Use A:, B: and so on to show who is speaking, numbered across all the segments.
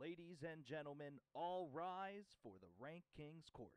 A: Ladies and gentlemen, all rise for the RankKing's court.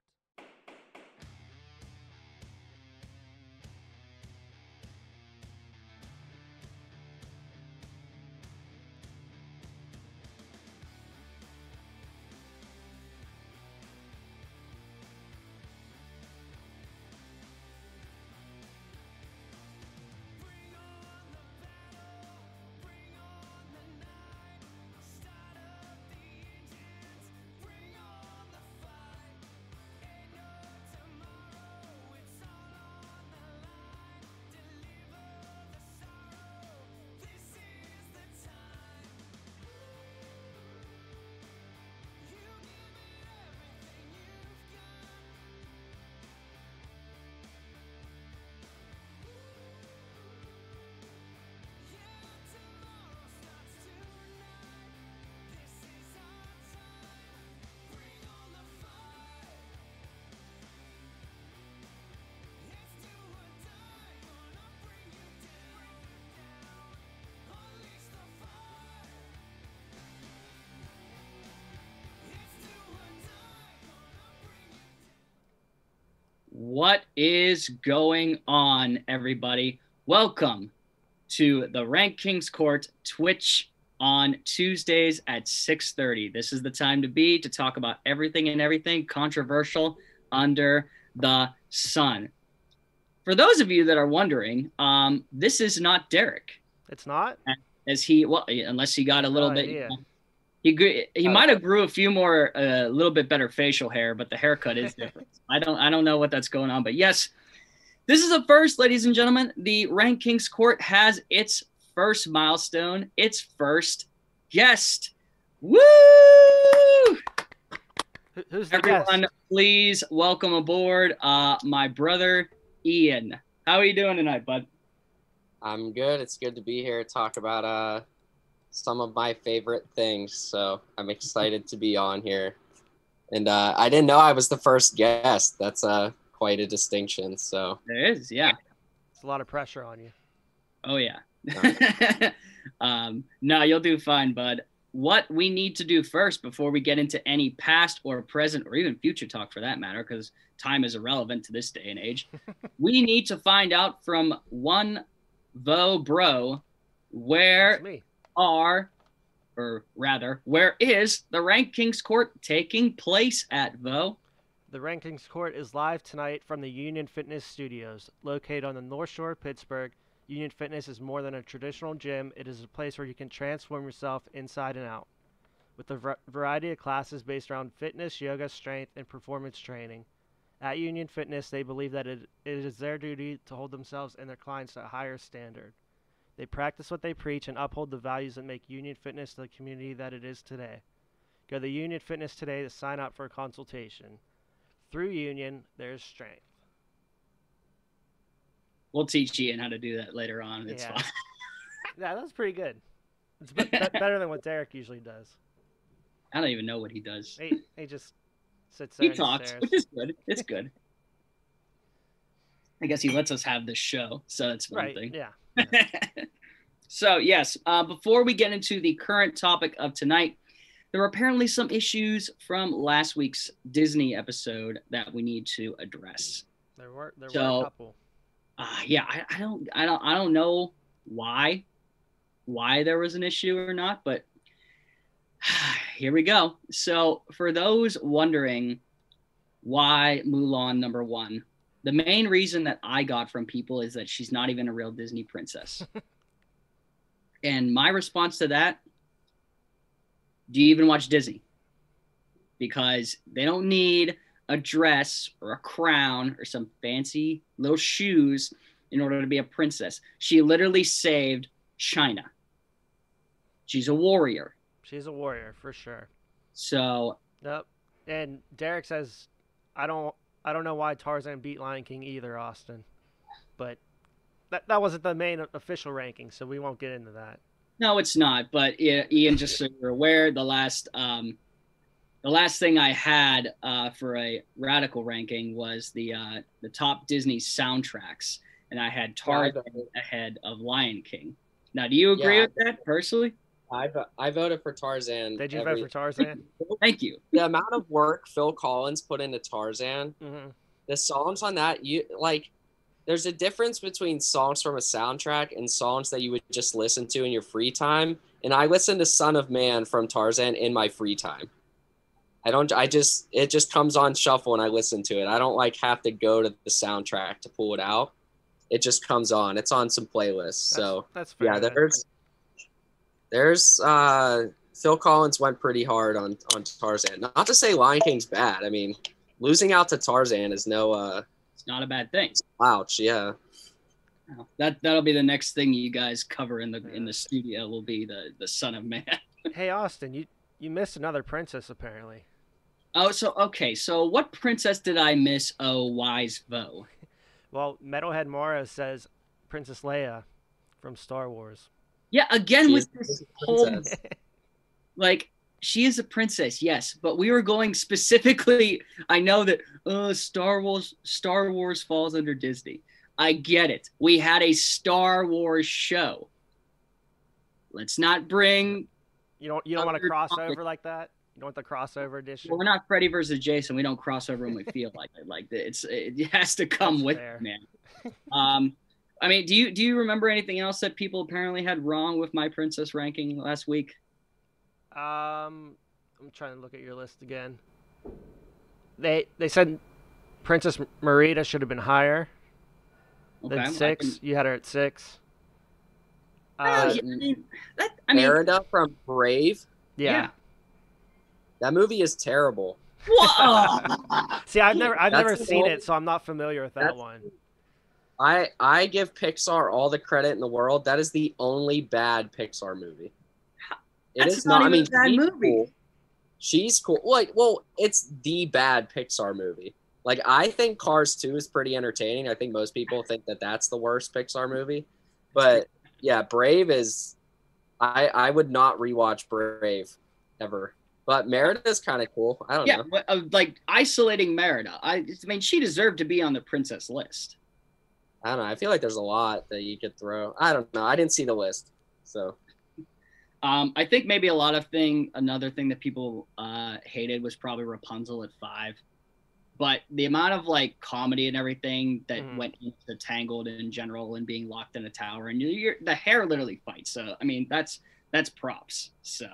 B: What is going on, everybody? Welcome to the RankKing's Court Twitch on Tuesdays at 6:30. This is the time to be to talk about everything and everything controversial under the sun. For those of you that are wondering, this is not Derek.
C: It's not?
B: Unless he got a little bit...
C: Yeah.
B: He might have grew a few more, a little bit better facial hair, but the haircut is different. I don't know what that's going on, but yes, this is a first, ladies and gentlemen. The RankKing's Court has its first milestone, its first guest. Woo!
C: Who's the
B: Everyone,
C: guest?
B: please welcome aboard my brother Ian. How are you doing tonight, bud?
D: I'm good. It's good to be here to talk about some of my favorite things. So I'm excited to be on here. And I didn't know I was the first guest. That's quite a distinction. So
B: There is, yeah.
C: It's a lot of pressure on you.
B: Oh, yeah. No, you'll do fine, bud. What we need to do first before we get into any past or present or even future talk for that matter, because time is irrelevant to this day and age, we need to find out from one Vo Bro where
C: That's me.
B: where is the RankKing's Court taking place at, Vo?
C: The RankKing's Court is live tonight from the Union Fitness Studios, located on the North Shore of Pittsburgh. Union Fitness is more than a traditional gym. It is a place where you can transform yourself inside and out. With a variety of classes based around fitness, yoga, strength, and performance training. At Union Fitness, they believe that it is their duty to hold themselves and their clients to a higher standard. They practice what they preach and uphold the values that make Union Fitness the community that it is today. Go to Union Fitness today to sign up for a consultation. Through Union, there's strength.
B: We'll teach Ian how to do that later on. It's fine.
C: Yeah, that's pretty good. It's better than what Derek usually does.
B: I don't even know what he does.
C: He just sits there
B: He talks,
C: stares.
B: which is good. It's good. I guess he lets us have this show, so that's one
C: Right,
B: thing.
C: yeah.
B: So, yes, before we get into the current topic of tonight, there were apparently some issues from last week's Disney episode that we need to address.
C: There were a
B: So,
C: couple.
B: Yeah, I don't know why there was an issue or not, but here we go. So, for those wondering why Mulan #1, the main reason that I got from people is that she's not even a real Disney princess. And my response to that, do you even watch Disney? Because they don't need a dress or a crown or some fancy little shoes in order to be a princess. She literally saved China. She's a warrior.
C: She's a warrior for sure.
B: So,
C: Yep. And Derek says, I don't know why Tarzan beat Lion King either, Austin. But that wasn't the main official ranking, so we won't get into that.
B: no, it's not. But Ian, just so you're aware, the last thing I had for a radical ranking was the top Disney soundtracks, and I had Tarzan ahead of Lion King. Now, do you agree with that personally?
D: I voted for Tarzan.
C: Did you vote for Tarzan?
B: Thank you.
D: The amount of work Phil Collins put into Tarzan,
C: Mm-hmm.
D: the songs on that, there's a difference between songs from a soundtrack and songs that you would just listen to in your free time. And I listen to Son of Man from Tarzan in my free time. It just comes on shuffle and I listen to it. I don't like have to go to the soundtrack to pull it out. It just comes on. It's on some playlists.
C: That's fair.
D: Yeah, there's Phil Collins went pretty hard on Tarzan. Not to say Lion King's bad. I mean, losing out to Tarzan is no
B: it's not a bad thing.
D: Slouch, yeah.
B: That'll be the next thing you guys cover in the studio will be the Son of Man.
C: Hey Austin, you missed another princess apparently.
B: Oh, so what princess did I miss? Oh, wise Vo.
C: Well, Metalhead Mara says Princess Leia from Star Wars.
B: Yeah, again
D: She
B: with
D: is
B: this
D: a
B: whole
D: princess.
B: like she is a princess, yes, but we were going specifically. I know that Star Wars falls under Disney. I get it. We had a Star Wars show. Let's not bring.
C: You don't want to
B: other
C: cross
B: topic.
C: over like that? You don't want the crossover edition?
B: Well, we're not Freddy versus Jason. We don't cross over when we feel like it. Like it has to come
C: That's
B: with
C: fair.
B: it, man. I mean, do you remember anything else that people apparently had wrong with my princess ranking last week?
C: I'm trying to look at your list again. They said Princess Marita should have been higher than 6. You had her at 6.
B: I mean,
D: Merida from Brave.
C: Yeah.
D: That movie is terrible.
B: Whoa!
C: See, I've never
D: the
C: seen
D: only-
C: it, so I'm not familiar with that
D: that's-
C: one.
D: I give Pixar all the credit in the world. That is the only bad Pixar movie.
B: That's not even a bad
D: she's
B: movie.
D: Cool. She's cool. Well, it's the bad Pixar movie. Like, I think Cars 2 is pretty entertaining. I think most people think that that's the worst Pixar movie. But yeah, Brave is. I would not rewatch Brave ever. But Merida's kind of cool. I don't know.
B: But, like isolating Merida. I mean, she deserved to be on the princess list.
D: I don't know. I feel like there's a lot that you could throw. I don't know. I didn't see the list, so.
B: I think maybe another thing that people hated was probably Rapunzel at 5. But the amount of like comedy and everything that went into Tangled in general and being locked in a tower and the hair literally fights. So I mean that's props. So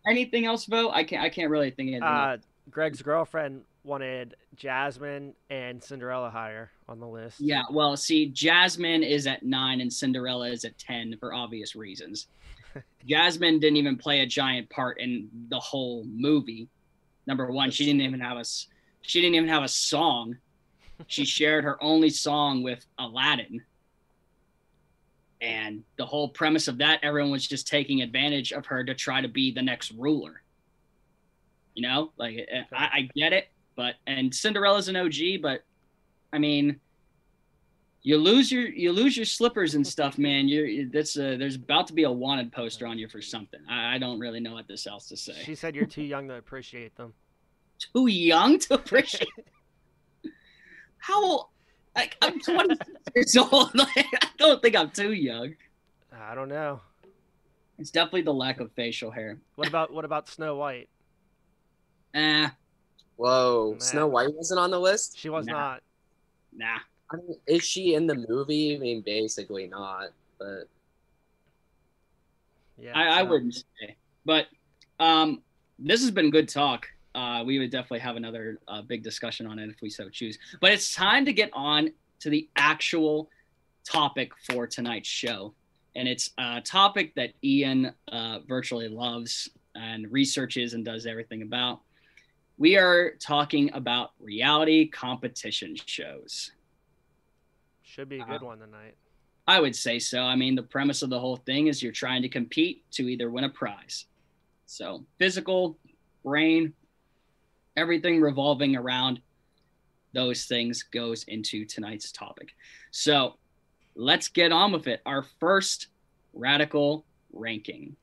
B: anything else, Vo? I can't really think of anything.
C: Greg's girlfriend wanted Jasmine and Cinderella higher on the list.
B: Yeah, well, see, Jasmine is at 9 and Cinderella is at 10 for obvious reasons. Jasmine didn't even play a giant part in the whole movie. Number one, she didn't even have a song. She shared her only song with Aladdin. And the whole premise of that, everyone was just taking advantage of her to try to be the next ruler. You know, like I get it, and Cinderella's an OG, but I mean, you lose your slippers and stuff, man. There's about to be a wanted poster on you for something. I don't really know what this else to say.
C: She said you're too young to appreciate them.
B: Too young to appreciate? How old? Like, I'm 26 years old. I don't think I'm too young.
C: I don't know.
B: It's definitely the lack of facial hair.
C: What about Snow White?
D: Whoa,
C: Nah.
D: Snow White wasn't on the list?
C: She was not.
B: Nah.
D: I mean, is she in the movie? I mean, basically not, but
C: Yeah,
B: I wouldn't say. But this has been good talk. We would definitely have another big discussion on it if we so choose. But it's time to get on to the actual topic for tonight's show. And it's a topic that Ian virtually loves and researches and does everything about. We are talking about reality competition shows.
C: Should be a good one tonight.
B: I would say so. I mean, the premise of the whole thing is you're trying to compete to either win a prize. So physical, brain, everything revolving around those things goes into tonight's topic. So let's get on with it. Our first radical ranking.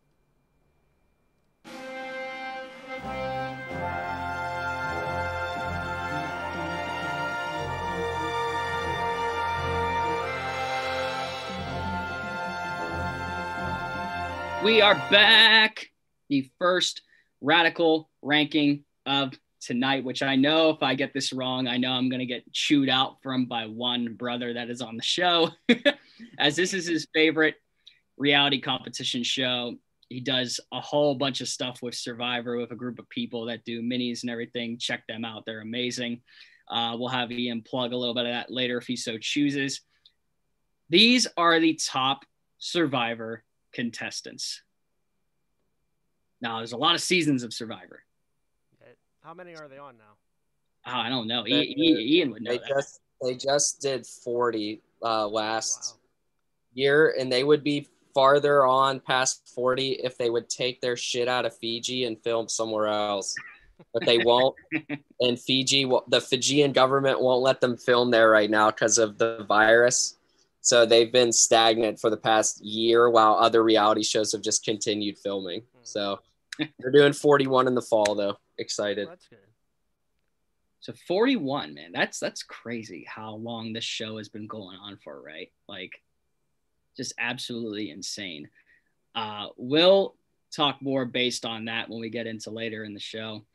B: We are back. The first radical ranking of tonight, which I know if I get this wrong, I know I'm going to get chewed out from by one brother that is on the show, as this is his favorite reality competition show. He does a whole bunch of stuff with Survivor with a group of people that do minis and everything. Check them out. They're amazing. We'll have Ian plug a little bit of that later if he so chooses. These are the top Survivor contestants. Now, there's a lot of seasons of Survivor.
C: How many are they on now?
B: Oh, I don't know. Ian would know that.
D: They just did 40 last year, and they would be farther on past 40 if they would take their shit out of Fiji and film somewhere else. But they won't. And the Fijian government won't let them film there right now because of the virus. So they've been stagnant for the past year while other reality shows have just continued filming. So they're doing 41 in the fall, though. Excited.
C: Oh, that's good.
B: So 41, man. That's crazy how long this show has been going on for, right? Like, just absolutely insane. We'll talk more based on that when we get into later in the show.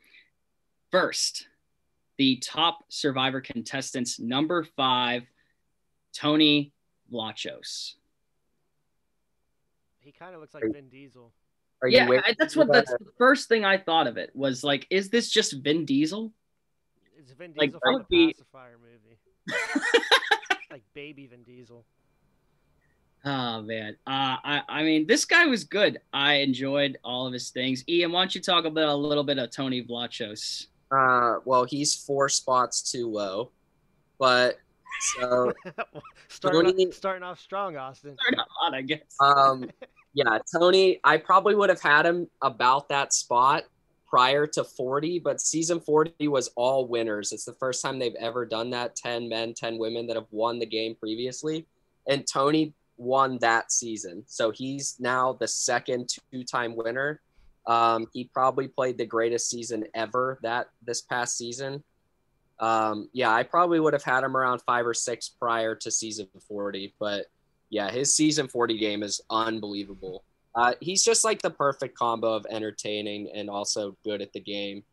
B: First, the top Survivor contestants, number 5, Tony Vlachos.
C: He kind of looks like Vin Diesel.
B: That's the first thing I thought of it was like, is this just Vin Diesel?
C: It's Vin Diesel from the Pacifier movie. Like baby Vin Diesel.
B: Oh man, I mean, this guy was good. I enjoyed all of his things. Ian, why don't you talk about a little bit of Tony Vlachos?
D: Well, he's 4 spots too low, but so
C: starting off strong, Austin.
B: Starting off hot, I guess.
D: Yeah, Tony, I probably would have had him about that spot prior to 40, but season 40 was all winners. It's the first time they've ever done that. 10 men, 10 women that have won the game previously, and Tony won that season. So he's now the second 2-time winner. He probably played the greatest season ever this past season. I probably would have had him around 5 or 6 prior to season 40, but yeah, his season 40 game is unbelievable. He's just like the perfect combo of entertaining and also good at the game.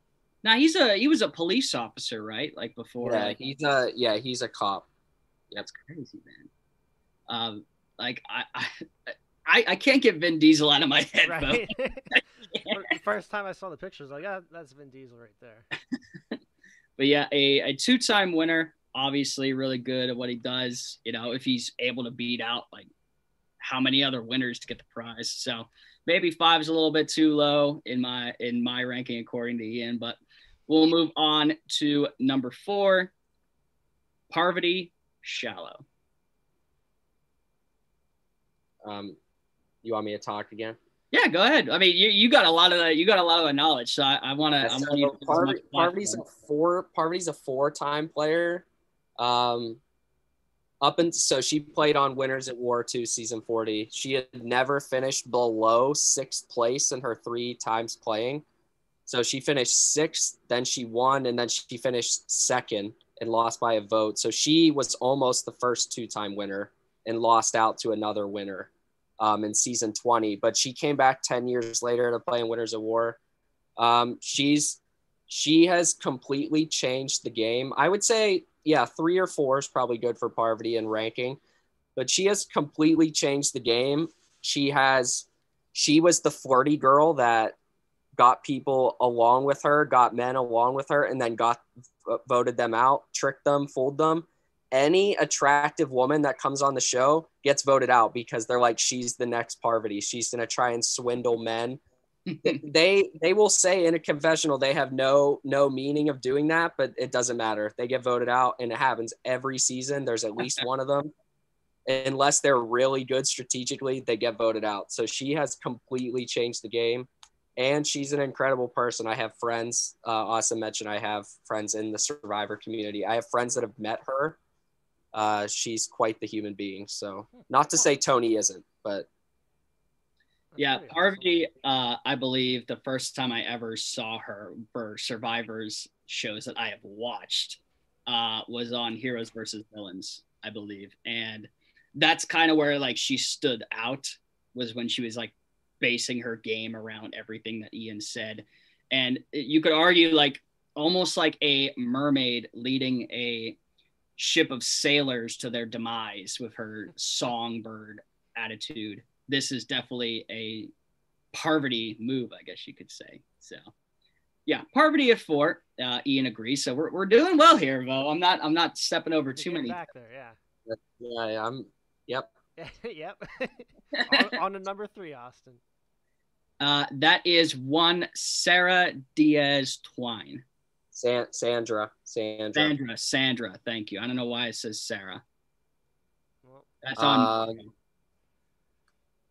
B: Now he was a police officer, right? Like before.
D: Yeah, he's a cop.
B: That's crazy, man. I can't get Vin Diesel out of my head,
C: right? The first time I saw the pictures, like, yeah, that's Vin Diesel right there.
B: But yeah, a 2-time winner, obviously really good at what he does. You know, if he's able to beat out like how many other winners to get the prize. So maybe 5 is a little bit too low in my ranking according to Ian, but we'll move on to number 4, Parvati Shallow.
D: You want me to talk again?
B: Yeah, go ahead. I mean, you got a lot of the knowledge, so I want to.
D: Parvati's a 4-time player. So she played on Winners at War 2 season 40. She had never finished below 6th place in her 3 times playing. So she finished 6th, then she won, and then she finished 2nd and lost by a vote. So she was almost the first 2-time winner and lost out to another winner in season 20. But she came back 10 years later to play in Winners at War. She has completely changed the game. I would say, 3 or 4 is probably good for Parvati in ranking, but she has completely changed the game. She was the flirty girl that got people along with her, got men along with her, and then voted them out, tricked them, fooled them. Any attractive woman that comes on the show gets voted out because they're like, she's the next Parvati. She's going to try and swindle men. They will say in a confessional they have no meaning of doing that, but it doesn't matter. They get voted out, and it happens every season. There's at least one of them. Unless they're really good strategically, they get voted out. So she has completely changed the game, and she's an incredible person. I have friends. Austin mentioned I have friends in the Survivor community. I have friends that have met her. She's quite the human being. So not to say Tony isn't, but.
B: Yeah, Parvati, I believe the first time I ever saw her for Survivor's shows that I have watched was on Heroes versus Villains, I believe. And that's kind of where like she stood out, was when she was like basing her game around everything that Ian said. And you could argue like almost like a mermaid leading a ship of sailors to their demise with her songbird attitude. This is definitely a Parvati move, I guess you could say. So yeah, Parvati at 4. Ian agrees. So we're doing well here, Vo. I'm not stepping over too many.
C: Back there, yeah.
D: Yeah, yep.
C: Yep. on to number 3, Austin.
B: That is one Sarah Diaz Twine.
D: Sandra.
B: Thank you. I don't know why it says Sarah.
C: Well,
B: that's on.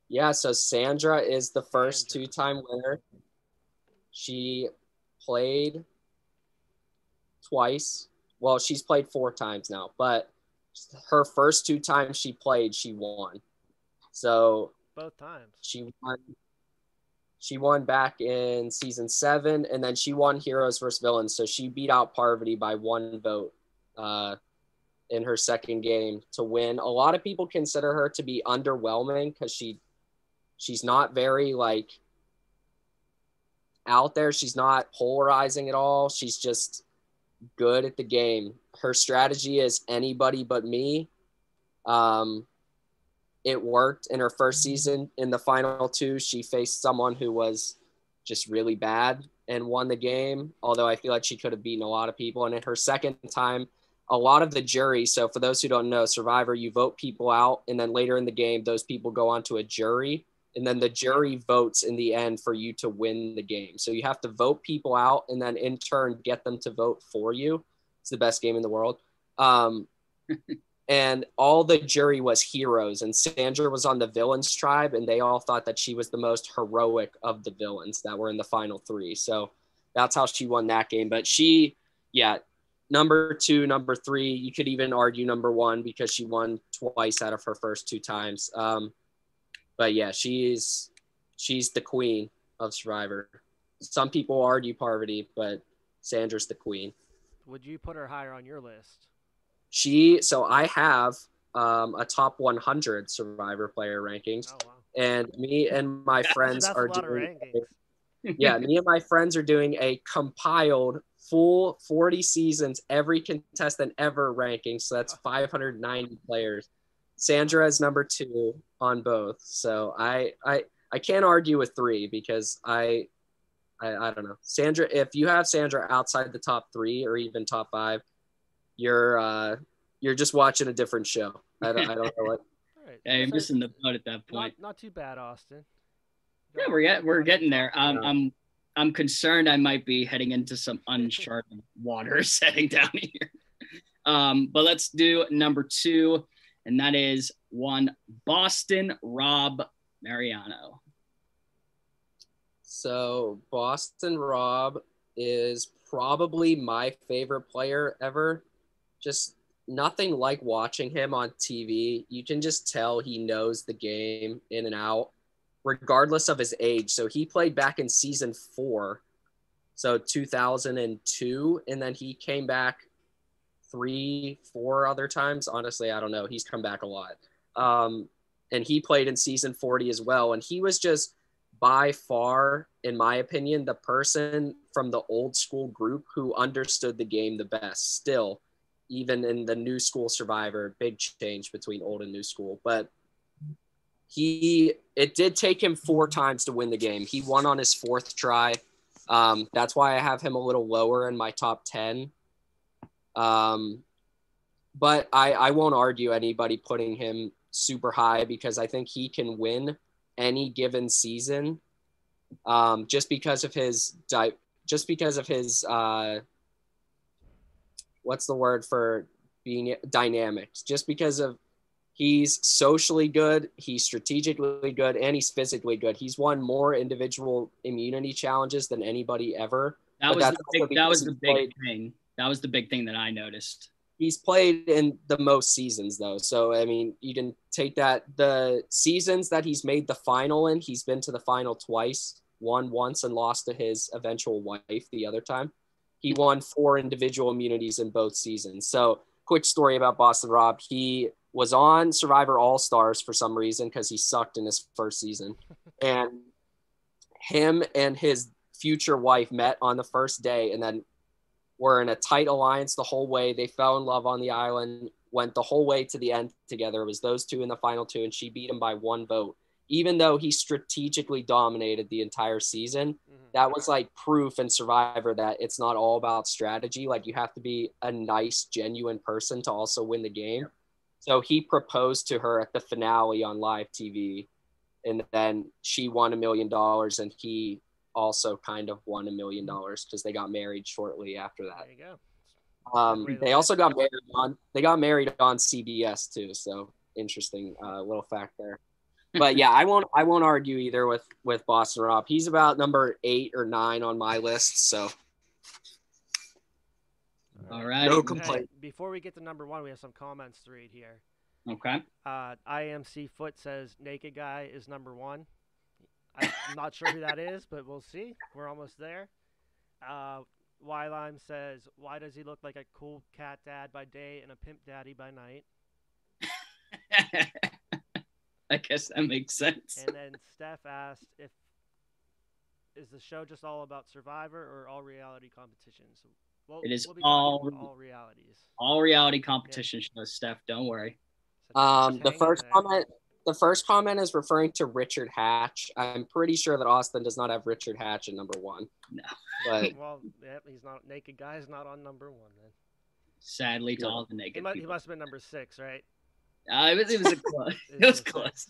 D: Yeah, so Sandra is the first 2-time winner. She played twice. Well, she's played 4 times now, but her first 2 times she played, she won. So
C: both times.
D: She won back in season 7, and then she won Heroes vs. Villains. So she beat out Parvati by 1 vote in her second game to win. A lot of people consider her to be underwhelming because she's not very like out there. She's not polarizing at all. She's just good at the game. Her strategy is anybody but me. It worked in her first season. In the final 2, she faced someone who was just really bad and won the game, although I feel like she could have beaten a lot of people. And in her second time, a lot of the jury, so for those who don't know, Survivor, you vote people out, and then later in the game, those people go on to a jury, and then the jury votes in the end for you to win the game. So you have to vote people out and then in turn get them to vote for you. It's the best game in the world. And all the jury was heroes, and Sandra was on the villains tribe, and they all thought that she was the most heroic of the villains that were in the final 3. So that's how she won that game. But she, number 2, number 3, you could even argue number 1 because she won twice out of her first 2 times. But yeah, she's the queen of Survivor. Some people argue Parvati, but Sandra's the queen.
C: Would you put her higher on your list?
D: So I have a top 100 Survivor player rankings.
C: Oh, wow.
D: And me and my friends
C: That's
D: are
C: a lot of
D: doing
C: rankings.
D: me and my friends are doing a compiled full 40 seasons, every contestant ever ranking. So that's 590 players. Sandra is number 2 on both. So I can't argue with 3 because I don't know. Sandra, if you have Sandra outside the top 3 or even top 5, you're just watching a different show. I don't know what.
C: Right.
B: Yeah, you're missing the boat at that point.
C: Not too bad, Austin.
B: Yeah, we're getting there. I'm concerned I might be heading into some uncharted waters heading down here. But let's do number 2, and that is one Boston Rob Mariano.
D: So Boston Rob is probably my favorite player ever. Just nothing like watching him on TV. You can just tell he knows the game in and out, regardless of his age. So he played back in season 4, so 2002, and then he came back 3-4 other times. Honestly, I don't know. He's come back a lot. And he played in season 40 as well. And he was just by far, in my opinion, the person from the old school group who understood the game the best still. Even in the new school Survivor, big change between old and new school. But it did take him 4 times to win the game. He won on his 4th try. That's why I have him a little lower in my top 10. But I won't argue anybody putting him super high because I think he can win any given season. Just because of his what's the word for being dynamics? Just because of he's socially good, he's strategically good, and he's physically good. He's won more individual immunity challenges than anybody ever.
B: That was the big thing. That was the big thing that I noticed.
D: He's played in the most seasons, though. So, I mean, you can take that. The seasons that he's made the final in, he's been to the final twice, won once and lost to his eventual wife the other time. He won 4 individual immunities in both seasons. So, quick story about Boston Rob. He was on Survivor All-Stars for some reason because he sucked in his first season. And him and his future wife met on the first day and then were in a tight alliance the whole way. They fell in love on the island, went the whole way to the end together. It was those two in the final two, and she beat him by 1 vote. Even though he strategically dominated the entire season, that was like proof in Survivor that it's not all about strategy. Like, you have to be a nice, genuine person to also win the game. So he proposed to her at the finale on live TV, and then she won $1 million, and he also kind of won $1 million because they got married shortly after that.
C: There you go.
D: They also got married on CBS too. So interesting little fact there. But yeah, I won't argue either with Boston Rob. He's about number 8 or 9 on my list. So
B: all right.
D: No complaint.
C: Hey, before we get to number 1, we have some comments to read here.
B: Okay.
C: IMC Foot says Naked Guy is number 1. I'm not sure who that is, but we'll see. We're almost there. Y-Lime says, why does he look like a cool cat dad by day and a pimp daddy by night?
B: I guess that makes sense.
C: And then Steph asked, is the show just all about Survivor or all reality competitions?
B: It is
C: we'll be
B: all
C: realities.
B: All reality competition shows, Steph. Don't worry.
C: So
D: The first comment is referring to Richard Hatch. I'm pretty sure that Austin does not have Richard Hatch at number 1.
B: No.
D: But
C: well, yeah, he's not Naked Guy. Is not on number 1 then.
B: Sadly, to all the naked
C: he must have been number 6, right?
B: It was close. It was close.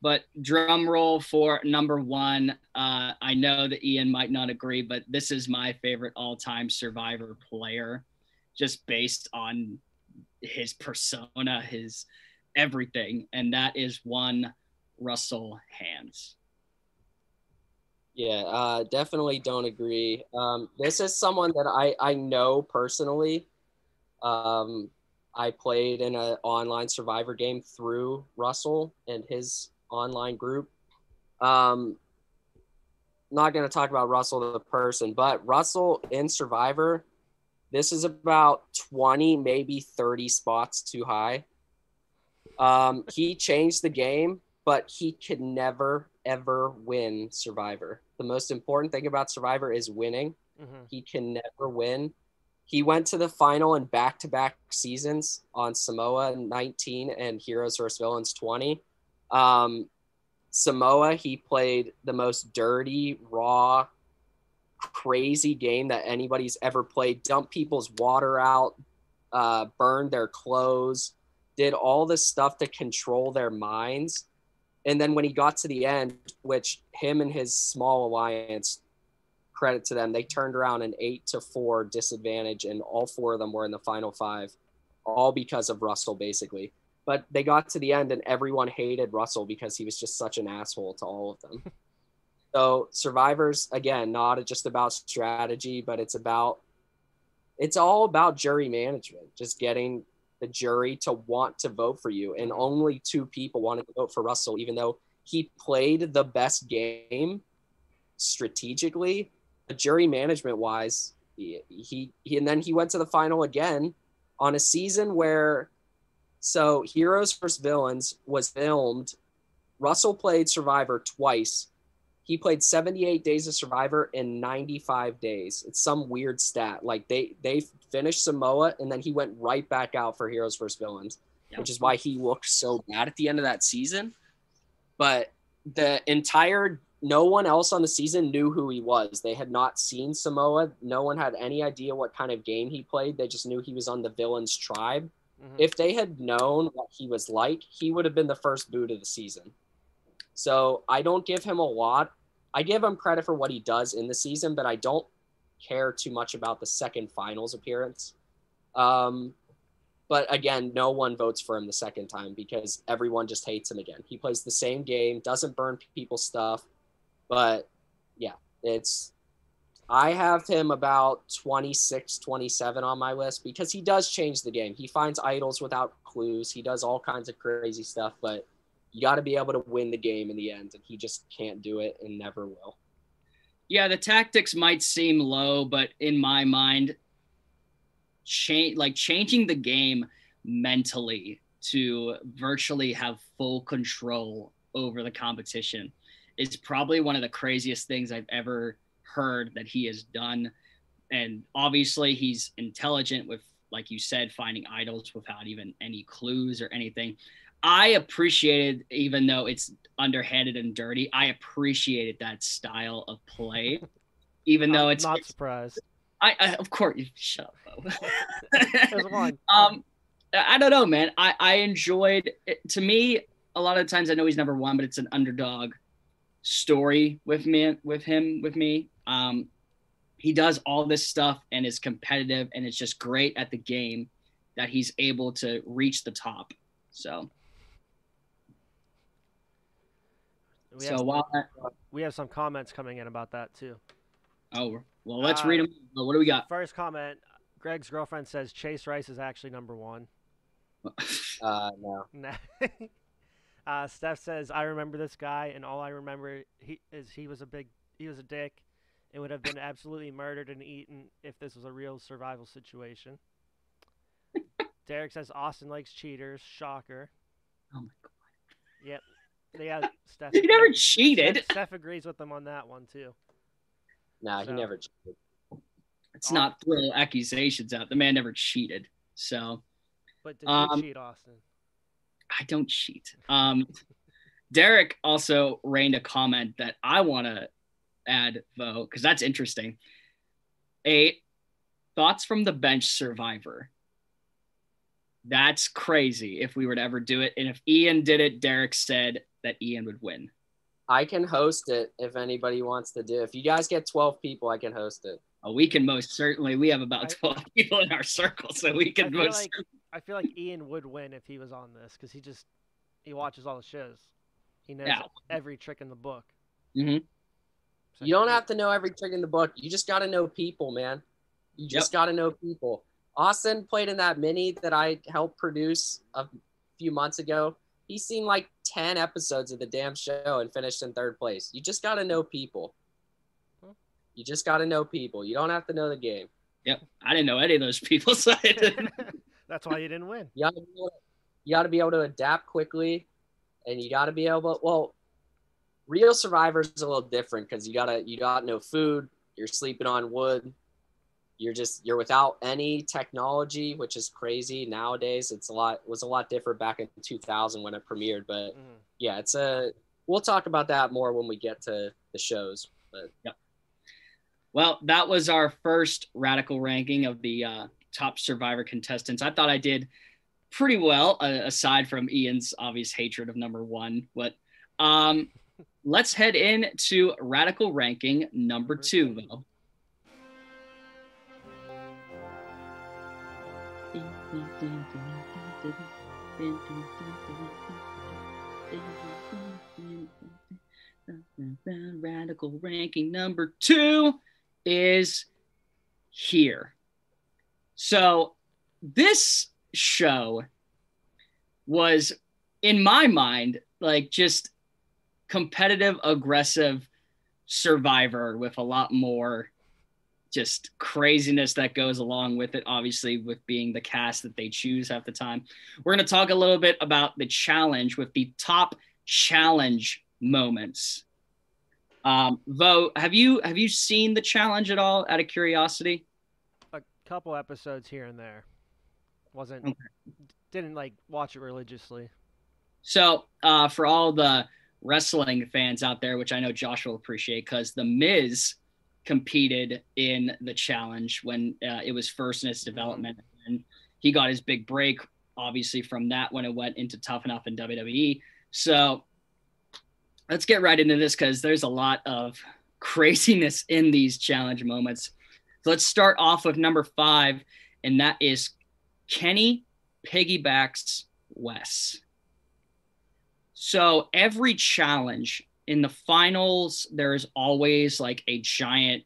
B: But drum roll for number 1. I know that Ian might not agree, but this is my favorite all-time Survivor player, just based on his persona, his everything, and that is one Russell Hands.
D: Yeah, definitely don't agree. This is someone that I know personally. I played in an online Survivor game through Russell and his online group. Not going to talk about Russell the person, but Russell in Survivor, this is about 20, maybe 30 spots too high. He changed the game, but he could never, ever win Survivor. The most important thing about Survivor is winning. He can never win. He went to the final in back-to-back seasons on Samoa 19 and Heroes vs. Villains 20. Samoa, he played the most dirty, raw, crazy game that anybody's ever played. Dumped people's water out, burned their clothes, did all this stuff to control their minds. And then when he got to the end, which him and his small alliance, credit to them, they turned around an 8-4 disadvantage, and all 4 of them were in the final 5, all because of Russell, basically. But they got to the end, and everyone hated Russell because he was just such an asshole to all of them. So Survivor's, again, not just about strategy, but it's all about jury management, just getting the jury to want to vote for you. And only 2 people wanted to vote for Russell, even though he played the best game strategically, but jury management wise, he and then he went to the final again on a season where, so Heroes vs. Villains was filmed. Russell played Survivor twice. He played 78 days of Survivor in 95 days. It's some weird stat. Like they finished Samoa and then he went right back out for Heroes vs. Villains, which is why he looked so bad at the end of that season. But no one else on the season knew who he was. They had not seen Samoa. No one had any idea what kind of game he played. They just knew he was on the Villains tribe. If they had known what he was like, he would have been the first boot of the season. So I don't give him a lot. I give him credit for what he does in the season, but I don't care too much about the second finals appearance. But again, no one votes for him the second time because everyone just hates him again. He plays the same game, doesn't burn people's stuff. But yeah, I have him about 26, 27 on my list because he does change the game. He finds idols without clues. He does all kinds of crazy stuff, but you got to be able to win the game in the end, and he just can't do it and never will.
B: Yeah, the tactics might seem low, but in my mind, changing the game mentally to virtually have full control over the competition is probably one of the craziest things I've ever heard that he has done. And obviously he's intelligent with, like you said, finding idols without even any clues or anything. I appreciated, even though it's underhanded and dirty, I appreciated that style of play, even though it's
C: not surprised.
B: I of course, shut up, Bo.
C: There's one.
B: I don't know, man. I enjoyed it. To me, a lot of the times I know he's number one, but it's an underdog story with me. He does all this stuff and is competitive, and it's just great at the game that he's able to reach the top. So,
C: we have some comments coming in about that too.
B: Oh, well, let's read them. What do we got?
C: First comment, Greg's girlfriend says Chase Rice is actually number one.
D: No.
C: Steph says, I remember this guy, and all I remember he was a dick and would have been absolutely murdered and eaten if this was a real survival situation. Derek says Austin likes cheaters. Shocker.
B: Oh my god.
C: Yep. Yeah, Steph.
B: He never cheated.
C: Steph agrees with them on that one too.
D: No, he never cheated.
B: Let's not throw accusations out. The man never cheated. So.
C: But did you cheat, Austin?
B: I don't cheat. Derek also rained a comment that I want to add, though, because that's interesting. Thoughts from the bench Survivor. That's crazy if we were to ever do it. And if Ian did it, Derek said that Ian would win.
D: I can host it if anybody wants to do it. If you guys get 12 people, I can host it.
B: Oh, we can most certainly. We have about 12 people in our circle, so we can
C: I feel like Ian would win if he was on this because he watches all the shows. He knows every trick in the book.
B: Mm-hmm.
D: So you don't have to know every trick in the book. You just got to know people, man. You just got to know people. Austin played in that mini that I helped produce a few months ago. He's seen like 10 episodes of the damn show and finished in 3rd place. You just got to know people. You just got to know people. You don't have to know the game.
B: Yep. I didn't know any of those people, so I didn't.
C: That's why you didn't win.
D: You got to be able to adapt quickly, and you got to be able. Well, real Survivor is a little different because you got no food. You're sleeping on wood. You're without any technology, which is crazy nowadays. Was a lot different back in 2000 when it premiered. But yeah, we'll talk about that more when we get to the shows. But
B: yep. Well, that was our first radical ranking of the top Survivor contestants. I thought I did pretty well, aside from Ian's obvious hatred of number one. But let's head into radical ranking number 2, though. Radical ranking number 2 is here. So this show was, in my mind, like just competitive, aggressive Survivor with a lot more just craziness that goes along with it, obviously, with being the cast that they choose half the time. We're going to talk a little bit about the challenge with the top challenge moments. Vo, have you seen the challenge at all, out of curiosity?
C: A couple episodes here and there. Didn't like watch it religiously.
B: So for all the wrestling fans out there, which I know Josh will appreciate, because The Miz competed in the challenge when it was first in its development, and he got his big break, obviously, from that when it went into Tough Enough in WWE. So let's get right into this because there's a lot of craziness in these challenge moments. So let's start off with number 5, and that is Kenny piggybacks Wes. So every challenge in the finals, there's always like a giant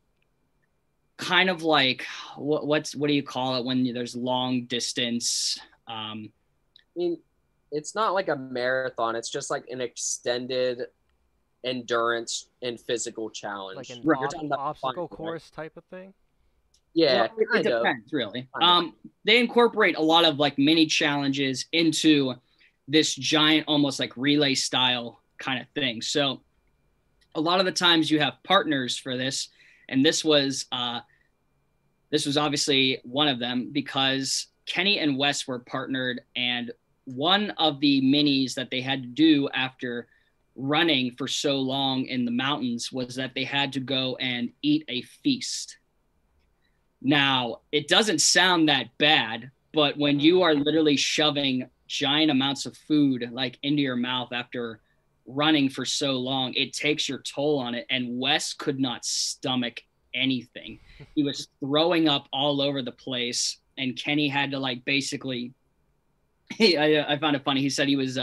B: kind of like, what do you call it when there's long distance?
D: I mean, it's not like a marathon. It's just like an extended endurance and physical challenge.
C: Like an obstacle course type of thing?
D: Yeah,
B: well, it depends, really. They incorporate a lot of like mini challenges into this giant, almost like relay style kind of thing. So a lot of the times you have partners for this, and this was obviously one of them, because Kenny and Wes were partnered, and one of the minis that they had to do after running for so long in the mountains was that they had to go and eat a feast. Now, it doesn't sound that bad, but when you are literally shoving giant amounts of food like into your mouth after running for so long, it takes your toll on it. And Wes could not stomach anything. He was throwing up all over the place, and Kenny had to like basically I found it funny. He said he was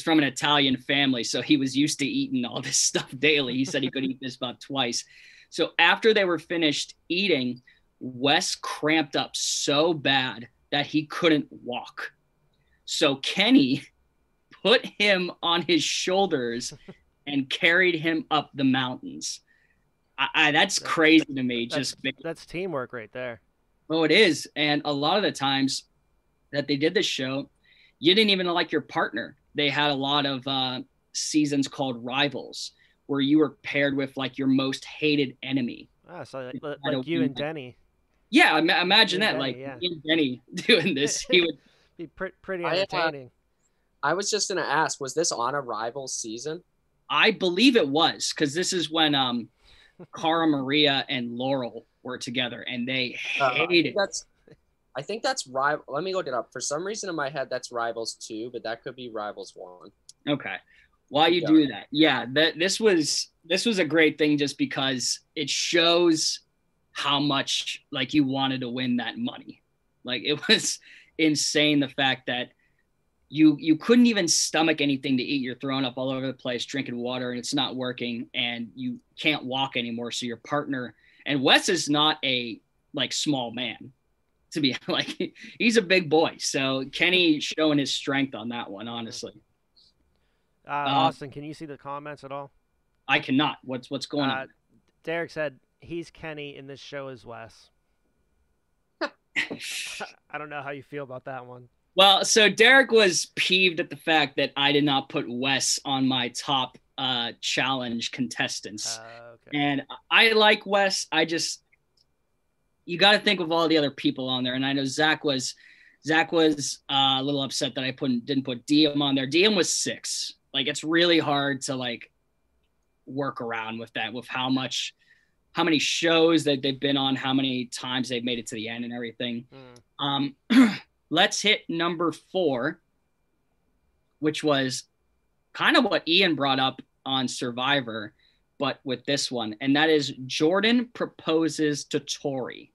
B: from an Italian family, so he was used to eating all this stuff daily. He said he could eat this about twice. So after they were finished eating, Wes cramped up so bad that he couldn't walk. So Kenny put him on his shoulders and carried him up the mountains. That's crazy to me.
C: That's teamwork right there.
B: Oh, it is. And a lot of the times that they did this show, you didn't even like your partner. They had a lot of seasons called Rivals, where you were paired with like your most hated enemy.
C: So like you and Denny.
B: Yeah, imagine that.
C: Denny,
B: like
C: yeah.
B: me and Denny doing this, he would
C: be pretty entertaining.
D: I was just gonna ask, was this on a Rivals season?
B: I believe it was, because this is when Cara Maria and Laurel were together, and they hated.
D: I think that's Rival. Let me look it up. For some reason in my head, that's Rivals 2, but that could be Rivals 1.
B: Okay. While you do that, yeah, this was a great thing just because it shows how much like you wanted to win that money. Like, it was insane, the fact that you couldn't even stomach anything to eat. You're throwing up all over the place, drinking water, and it's not working, and you can't walk anymore. So your partner, and Wes is not a like small man, to be like, he's a big boy. So Kenny showing his strength on that one, honestly.
C: Austin, can you see the comments at all?
B: I cannot. What's going on?
C: Derek said he's Kenny in this show as Wes. I don't know how you feel about that one.
B: Well, so Derek was peeved at the fact that I did not put Wes on my top challenge contestants.
C: Okay.
B: And I like Wes. You got to think of all the other people on there. And I know Zach was a little upset that I didn't put Diem on there. Diem was 6. Like, it's really hard to like work around with that, with how many shows that they've been on, how many times they've made it to the end and everything. Let's hit number 4, which was kind of what Ian brought up on Survivor, but with this one, and that is Jordan proposes to Tori.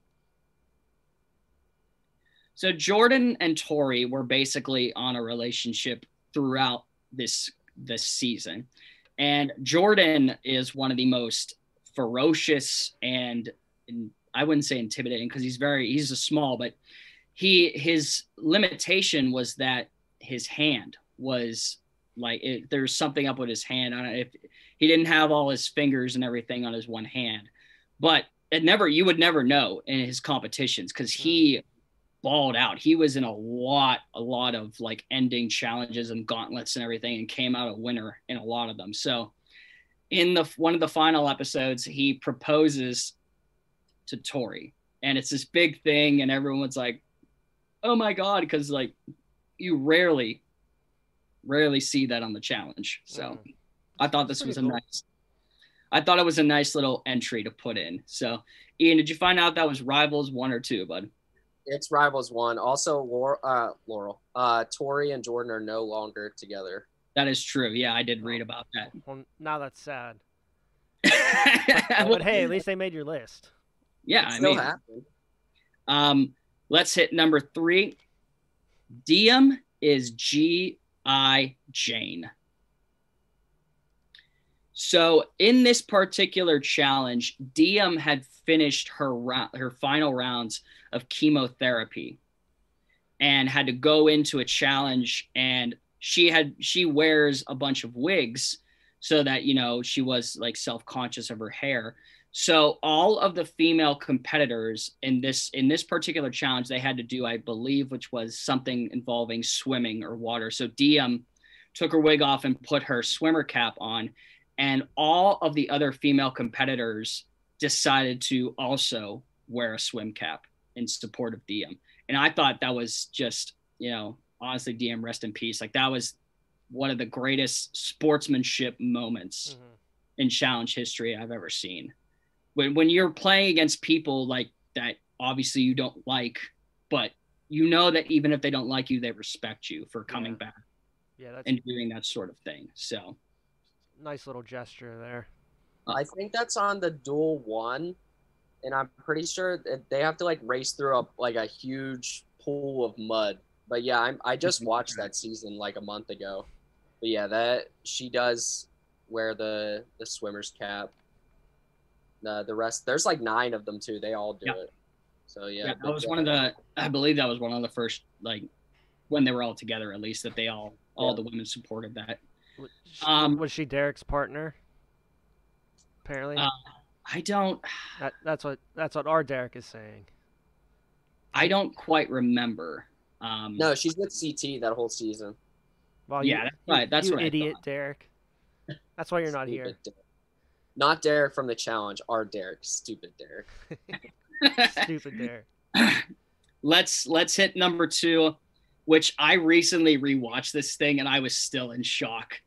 B: So Jordan and Tori were basically on a relationship throughout this season. And Jordan is one of the most ferocious and I wouldn't say intimidating, because he's a small, but his limitation was that his hand was like, there's something up with his hand. I don't know if he didn't have all his fingers and everything on his one hand, but you would never know in his competitions, because he balled out. He was in a lot of like ending challenges and gauntlets and everything, and came out a winner in a lot of them. So in one of the final episodes, he proposes to Tori, and it's this big thing, and everyone's like, oh my God, because like you rarely see that on the challenge. So I thought this was I thought it was a nice little entry to put in. So Ian, did you find out that was Rivals 1 or 2, bud?
D: It's Rivals 1. Also, Laurel, Tori and Jordan are no longer together.
B: That is true. Yeah, I did read about that.
C: Well, now that's sad. But hey, at least they made your list.
B: Yeah,
D: it still happened.
B: Let's hit number 3. Diem is G.I. Jane. So in this particular challenge, Diem had finished her final rounds of chemotherapy and had to go into a challenge, and she wears a bunch of wigs so that, you know, she was like self-conscious of her hair. So all of the female competitors in this particular challenge, they had to do, I believe, which was something involving swimming or water. So Diem took her wig off and put her swimmer cap on, and all of the other female competitors decided to also wear a swim cap in support of DM. And I thought that was just, honestly, DM, rest in peace. Like, that was one of the greatest sportsmanship moments in challenge history I've ever seen. When you're playing against people like that, obviously you don't like, but you know that even if they don't like you, they respect you for coming back and doing that sort of thing. So
C: nice little gesture there.
D: I think that's on the duel 1, and I'm pretty sure that they have to like race through a huge pool of mud. But yeah, I just watched that season like a month ago. But yeah, that she does wear the swimmer's cap. The rest, there's like 9 of them too. They all do it. So yeah,
B: that was I believe that was one of the first, like, when they were all together, at least, that they all the women supported that.
C: Was she Derek's partner? Apparently.
B: I don't.
C: That's what our Derek is saying.
B: I don't quite remember.
D: No, she's with CT that whole season.
C: Well,
B: that's right. That's
C: you
B: what
C: idiot,
B: I thought.
C: Derek. That's why you're not here.
D: Derek. Not Derek from the challenge. Our Derek. Stupid Derek.
C: Stupid Derek.
B: Let's hit number 2, which I recently rewatched this thing and I was still in shock.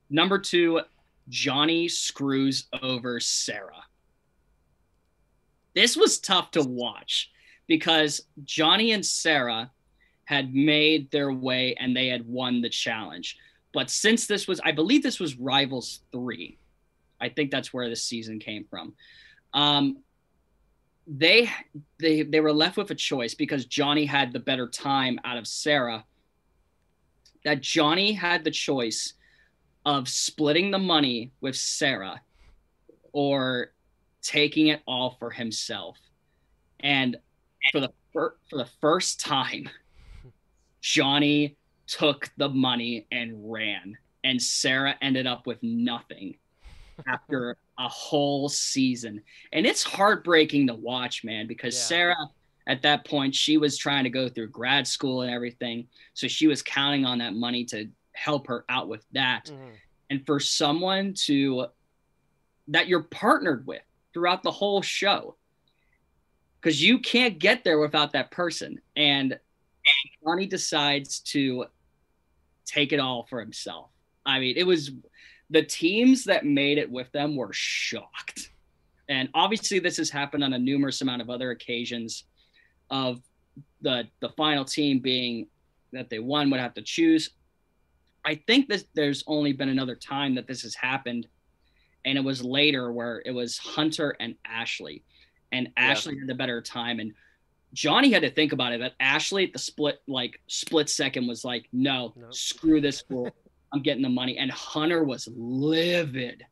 B: Number 2, Johnny screws over Sarah. This was tough to watch because Johnny and Sarah had made their way and they had won the challenge. But since I believe this was Rivals 3. I think that's where this season came from. They were left with a choice because Johnny had the better time out of Sarah. That Johnny had the choice of splitting the money with Sarah or taking it all for himself. And for the first time, Johnny took the money and ran, and Sarah ended up with nothing after a whole season. And it's heartbreaking to watch, man, because Sarah, at that point, she was trying to go through grad school and everything. So she was counting on that money to help her out with that. And for someone that you're partnered with throughout the whole show, because you can't get there without that person. And Johnny decides to take it all for himself. I mean, it was the teams that made it with them were shocked. And obviously this has happened on a numerous amount of other occasions of the final team being that they won would have to choose. I think there's only been another time that this has happened, and it was later where it was Hunter and Ashley, and Ashley had the better time, and Johnny had to think about it. That Ashley at the split second was like, no, screw this fool. I'm getting the money. And Hunter was livid.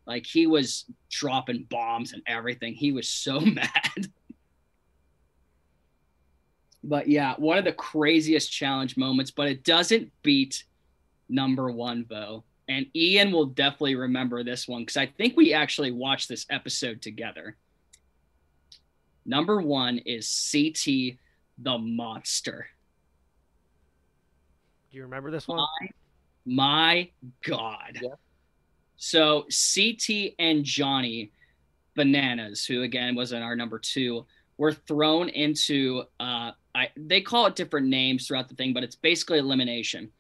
B: Like, he was dropping bombs and everything. He was so mad. But yeah, one of the craziest challenge moments, but it doesn't beat number 1, though. And Ian will definitely remember this one because I think we actually watched this episode together. Number 1 is CT the Monster.
C: Do you remember this one?
B: My God. Yeah. So CT and Johnny Bananas, who again was in our number 2, were thrown into, they call it different names throughout the thing, but it's basically elimination.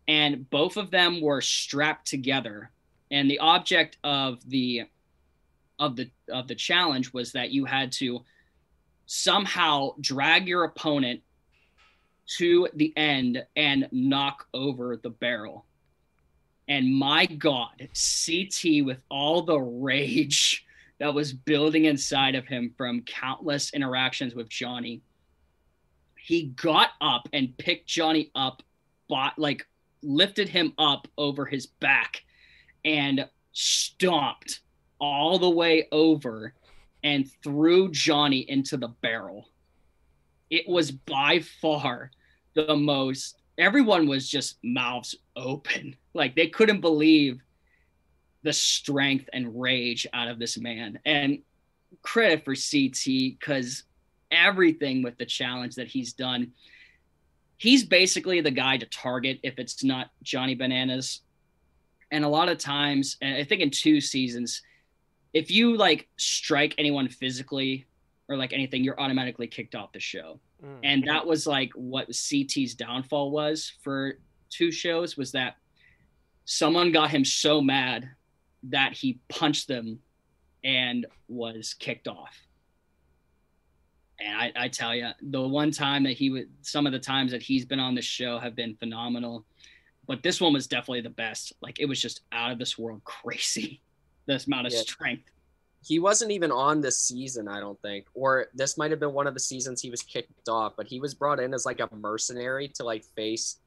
B: And both of them were strapped together. And the object of the challenge was that you had to somehow drag your opponent to the end and knock over the barrel. And my God, CT, with all the rage that was building inside of him from countless interactions with Johnny, he got up and picked Johnny up, lifted him up over his back and stomped all the way over and threw Johnny into the barrel. It was by far the most, everyone was just mouths open. Like, they couldn't believe the strength and rage out of this man. And credit for CT, because everything with the challenge that he's done, he's basically the guy to target if it's not Johnny Bananas. And a lot of times, and I think in 2 seasons, if you like strike anyone physically or like anything, you're automatically kicked off the show. And that was like what CT's downfall was for 2 shows, was that someone got him so mad that he punched them and was kicked off. And I tell you, the one time that some of the times that he's been on the show have been phenomenal. But this one was definitely the best. Like, it was just out of this world crazy, this amount of strength.
D: He wasn't even on this season, I don't think. Or this might have been one of the seasons he was kicked off, but he was brought in as like a mercenary to like face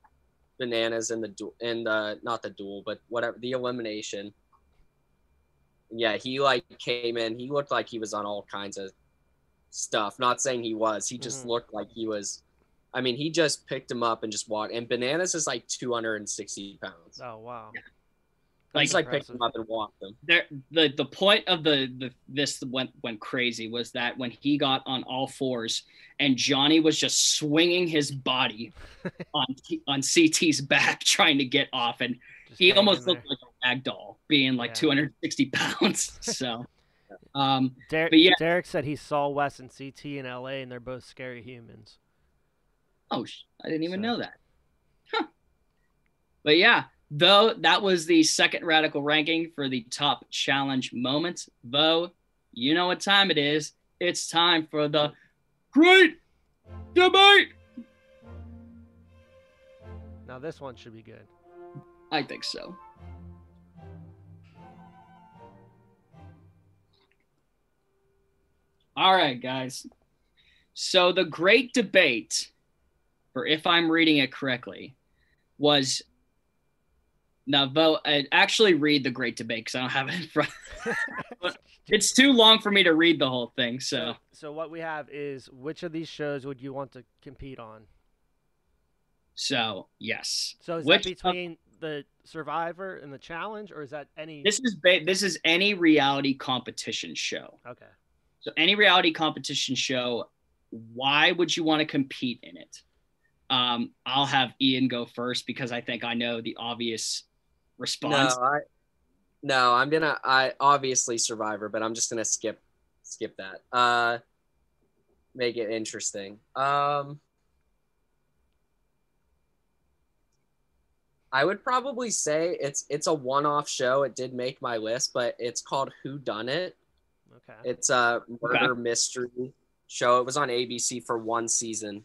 D: Bananas in the not the duel, but whatever, the elimination. Yeah, he like came in. He looked like he was on all kinds of stuff. Not saying he was. He just looked like he was. I mean, he just picked him up and just walked. And Bananas is like 260 pounds.
C: Oh, wow.
B: Yeah.
D: He's like picked him up and walked him.
B: The point of this went crazy was that when he got on all fours and Johnny was just swinging his body on CT's back trying to get off, and just he almost looked like a rag doll, being like 260 pounds. So,
C: but yeah, Derek said he saw Wes and CT in LA, and they're both scary humans.
B: Oh, I didn't even know that. Huh. But yeah. Though that was the second radical ranking for the top challenge moments. Though, you know what time it is. It's time for the Great Debate.
C: Now this one should be good.
B: I think so. All right, guys. So the Great Debate, or if I'm reading it correctly, was... Now, Bo, I'd actually read the Great Debate because I don't have it in front. It's too long for me to read the whole thing. So
C: what we have is, which of these shows would you want to compete on?
B: So, yes.
C: So is that between the Survivor and the Challenge, or is that any?
B: This is any reality competition show.
C: Okay.
B: So any reality competition show, why would you want to compete in it? I'll have Ian go first because I think I know the obvious response.
D: I obviously Survivor, but I'm just gonna skip that. Make it interesting. I would probably say it's a one-off show. It did make my list, but it's called Who Done It.
C: Okay.
D: It's a murder mystery show. It was on ABC for 1 season.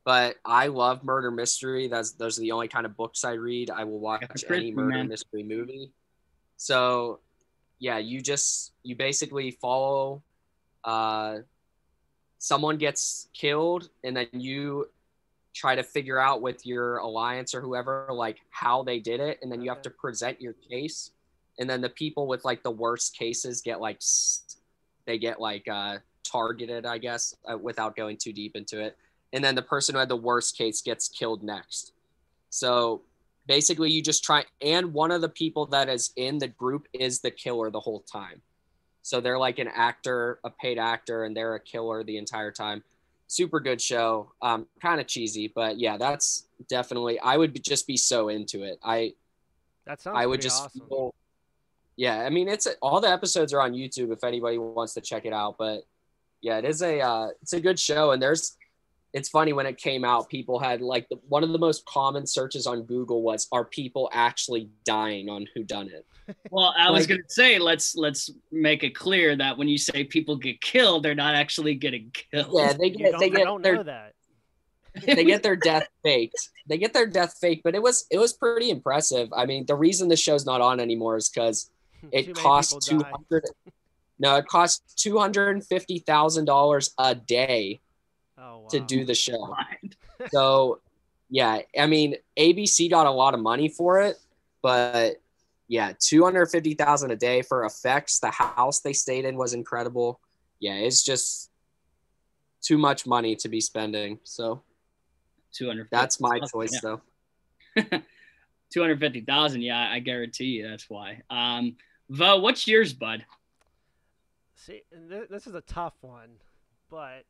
D: But I love murder mystery. Those are the only kind of books I read. I will watch any murder mystery movie. So, yeah, you basically follow. Someone gets killed, and then you try to figure out with your alliance or whoever like how they did it, and then you have to present your case. And then the people with like the worst cases get targeted, I guess, without going too deep into it. And then the person who had the worst case gets killed next. So basically you just try, and one of the people that is in the group is the killer the whole time. So they're like an actor, a paid actor, and they're a killer the entire time. Super good show. Kind of cheesy, but yeah, that's definitely, I would just be so into it.
C: That sounds pretty awesome.
D: Yeah, I mean, all the episodes are on YouTube if anybody wants to check it out. But yeah, it's a good show, and it's funny when it came out, people had like one of the most common searches on Google was, are people actually dying on Whodunit?
B: Well, I was going to say, let's make it clear that when you say people get killed, they're not actually getting killed.
D: Yeah, they get their death faked. They get their death faked, but it was pretty impressive. I mean, the reason the show's not on anymore is because it costs $250,000 a day.
C: Oh, wow.
D: To do the show. So yeah, I mean, ABC got a lot of money for it, but yeah, $250,000 a day for effects. The house they stayed in was incredible. Yeah, it's just too much money to be spending. So
B: 250.
D: That's my choice though.
B: 250,000. Yeah, I guarantee you that's why. Vo, what's yours, bud?
C: See, this is a tough one, but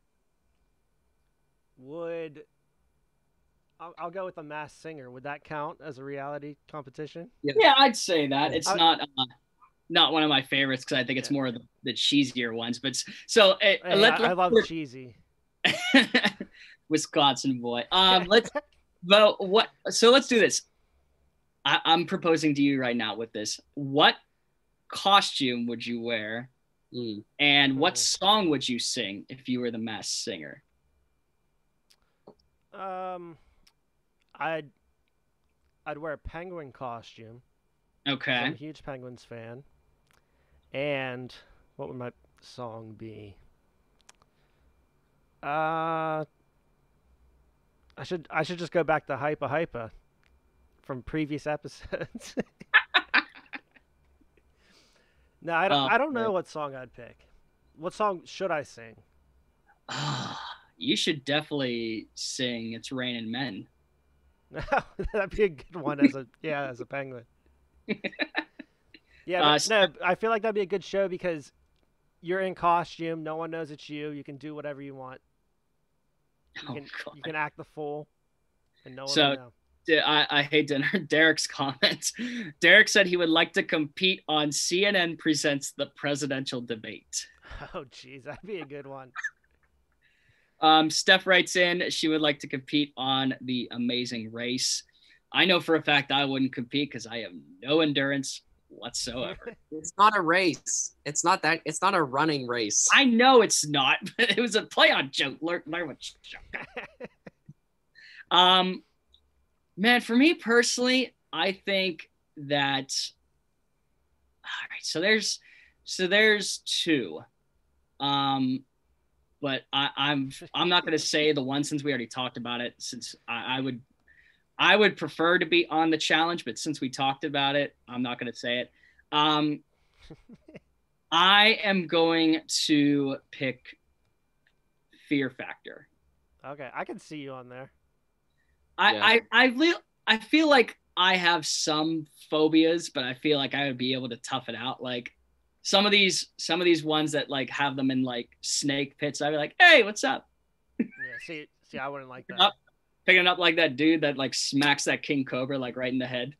C: I'll go with the Masked Singer. Would that count as a reality competition?
B: Yeah, I'd say that. It's
C: I-
B: not one of my favorites because I think it's more of the cheesier ones. But so
C: Hey, I love cheesy.
B: Wisconsin boy. Let's vote. What? So let's do this. I'm proposing to you right now with this. What costume would you wear, and what song would you sing if you were the Masked Singer?
C: I'd wear a penguin costume.
B: Okay.
C: I'm a huge Penguins fan. And what would my song be? I should just go back to Hypa Hypa from previous episodes. No, I don't know what song I'd pick. What song should I sing?
B: You should definitely sing "It's Raining Men."
C: That'd be a good one as a penguin. Yeah, no, I feel like that'd be a good show because you're in costume. No one knows it's you. You can do whatever you want. You can act the fool, and no one will know.
B: I hate to enter Derek's comments. Derek said he would like to compete on CNN Presents the Presidential Debate.
C: Oh, geez, that'd be a good one.
B: Steph writes in she would like to compete on The Amazing Race. I know for a fact I wouldn't compete because I have no endurance whatsoever.
D: It's not a race. It's not a running race.
B: I know it's not, but it was a play on joke. Learn what joke. Man, for me personally, I think that all right, so there's two. But I'm not gonna say the one since we already talked about it, since I would prefer to be on the challenge, but since we talked about it, I'm not going to say it. I am going to pick Fear Factor.
C: Okay, I can see you on there.
B: I feel like I have some phobias, but I feel like I would be able to tough it out. Like some of these ones that like have them in like snake pits, I'd be like, hey, what's up?
C: Yeah, see, I wouldn't like that.
B: Picking up like that dude that like smacks that king cobra like right in the head.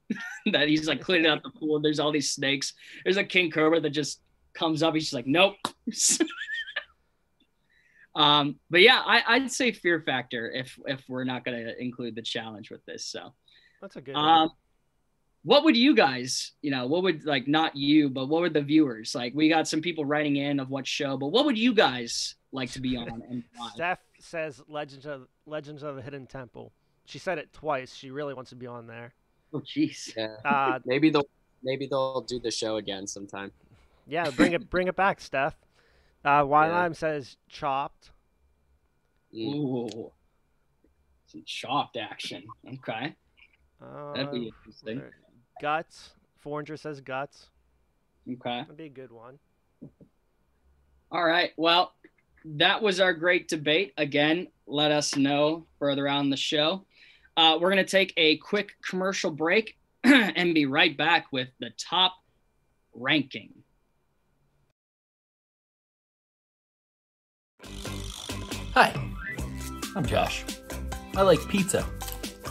B: That he's like cleaning out the pool. There's all these snakes. There's a king cobra that just comes up. He's just like, nope. But yeah, I'd say Fear Factor if we're not gonna include the challenge with this. So
C: that's a good one.
B: What would you guys, what would like not you, but what would the viewers like? We got some people writing in of what show, but what would you guys like to be on? And why?
C: Steph says Legends of the Hidden Temple. She said it twice. She really wants to be on there.
B: Oh, jeez.
D: Yeah. Maybe they'll do the show again sometime.
C: Yeah, bring it back, Steph. Wylime says Chopped.
B: Ooh, some Chopped action. Okay, that'd be interesting.
C: Guts. Foreigner says Guts.
B: Okay,
C: that'd be a good one.
B: All right. Well, that was our great debate. Again, let us know further on the show. We're going to take a quick commercial break and be right back with the top ranking.
E: Hi, I'm Josh. I like pizza.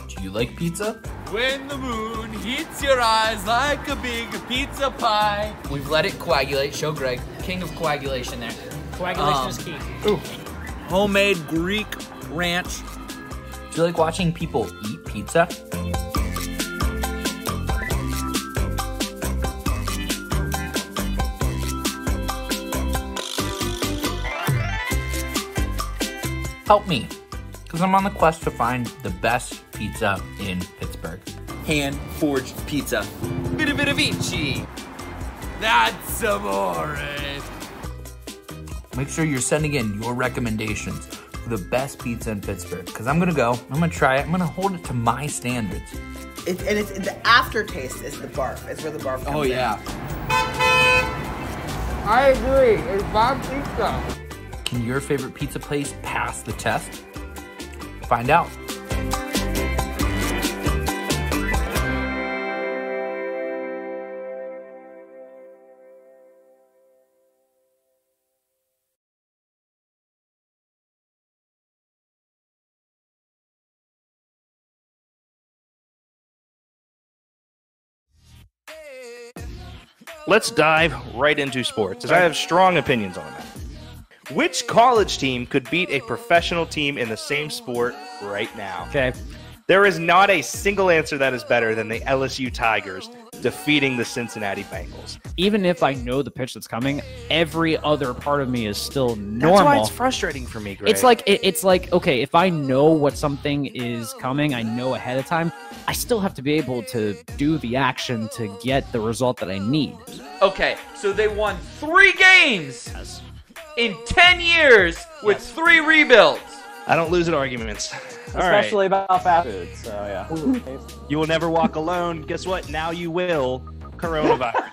E: Do you like pizza?
F: When the moon hits your eyes like a big pizza pie.
G: We've let it coagulate. Show Greg. King of coagulation there.
H: Coagulation is key.
F: Ooh. Homemade Greek ranch.
E: Do you like watching people eat pizza? Help me, because I'm on the quest to find the best pizza in Pittsburgh.
F: Hand-forged pizza. Bit Vici. That's amore.
E: Make sure you're sending in your recommendations for the best pizza in Pittsburgh, because I'm going to go, I'm going to try it, I'm going to hold it to my standards.
I: It's the aftertaste is the barf. It's where the barf comes in.
F: I agree. It's Bob Pizza.
E: Can your favorite pizza place pass the test? Find out.
A: let's dive right into sports, as I have strong opinions on that. Which college team could beat a professional team in the same sport right now?
H: Okay.
A: There is not a single answer that is better than the LSU Tigers defeating the Cincinnati Bengals.
H: Even if I know the pitch that's coming, every other part of me is still normal.
A: That's why it's frustrating for me, Greg.
H: It's like, okay, if I know what something is coming, I know ahead of time, I still have to be able to do the action to get the result that I need.
F: Okay, so they won 3 games in 10 years with 3 rebuilds.
A: I don't lose at arguments.
J: Especially about fast food, so yeah.
A: You will never walk alone. Guess what? Now you will. Coronavirus.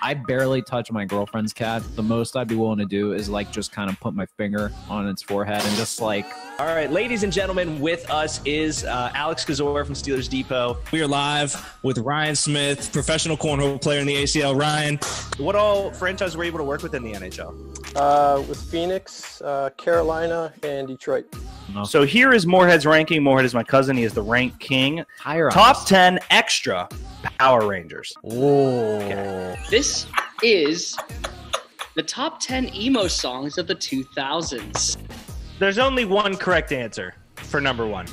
H: I barely touch my girlfriend's cat. The most I'd be willing to do is like just kind of put my finger on its forehead and just like.
K: All right, ladies and gentlemen, with us is Alex Kazor from Steelers Depot.
L: We are live with Ryan Smith, professional cornhole player in the ACL. Ryan,
A: what all franchises were you able to work with in the NHL?
J: With Phoenix, Carolina, and Detroit.
H: No.
A: So here is Moorhead's ranking. Moorhead is my cousin. He is the rank king.
H: Higher
A: Top 10 extra Power Rangers.
H: Whoa.
B: Okay. This is the top 10 emo songs of the 2000s.
A: There's only one correct answer for number 1.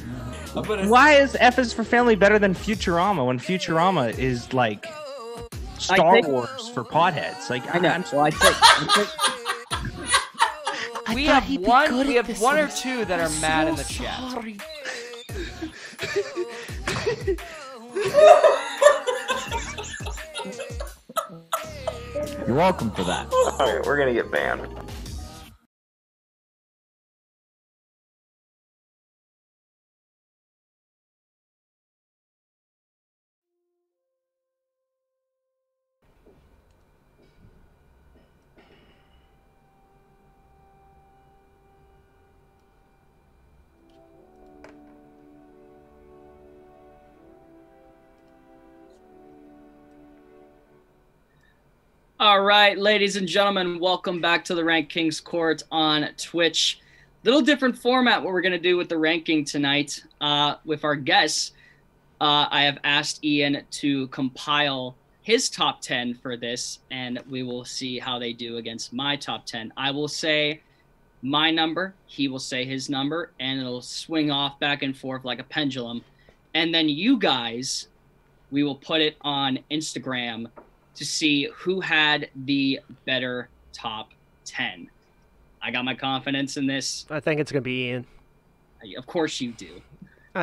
A: Why is F is for Family better than Futurama when Futurama is like Star Wars for potheads? Like
B: I know. So I think
F: we have one or two that are mad in the chat.
H: You're welcome for that.
A: Okay, we're gonna get banned.
B: All right, ladies and gentlemen, welcome back to the RankKing's Court on Twitch. Little different format what we're going to do with the ranking tonight. With our guests, I have asked Ian to compile his top 10 for this, and we will see how they do against my top 10. I will say my number, he will say his number, and it'll swing off back and forth like a pendulum. And then you guys, we will put it on Instagram to see who had the better top 10. I got my confidence in this.
C: I think it's going to be Ian.
B: Of course you do.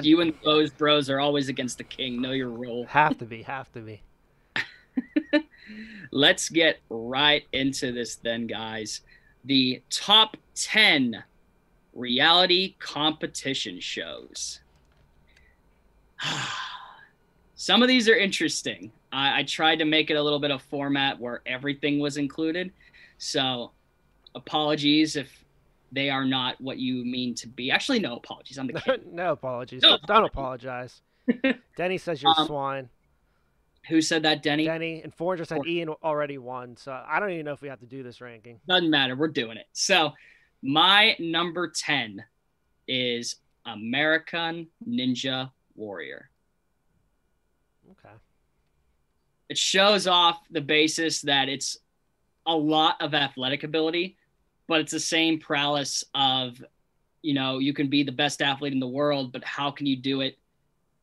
B: You and those bros are always against the king. Know your role.
C: Have to be.
B: Let's get right into this then, guys. The top 10 reality competition shows. Some of these are interesting. I tried to make it a little bit of format where everything was included. So apologies if they are not what you mean to be. Actually, no apologies. I'm the king.
C: No apologies.
B: No
C: Don't apologize. Denny says you're swine.
B: Who said that, Denny?
C: Denny. And Foreigner said Ian already won. So I don't even know if we have to do this ranking.
B: Doesn't matter. We're doing it. So my number 10 is American Ninja Warrior.
C: Okay.
B: It shows off the basis that it's a lot of athletic ability, but it's the same prowess of, you know, you can be the best athlete in the world, but how can you do it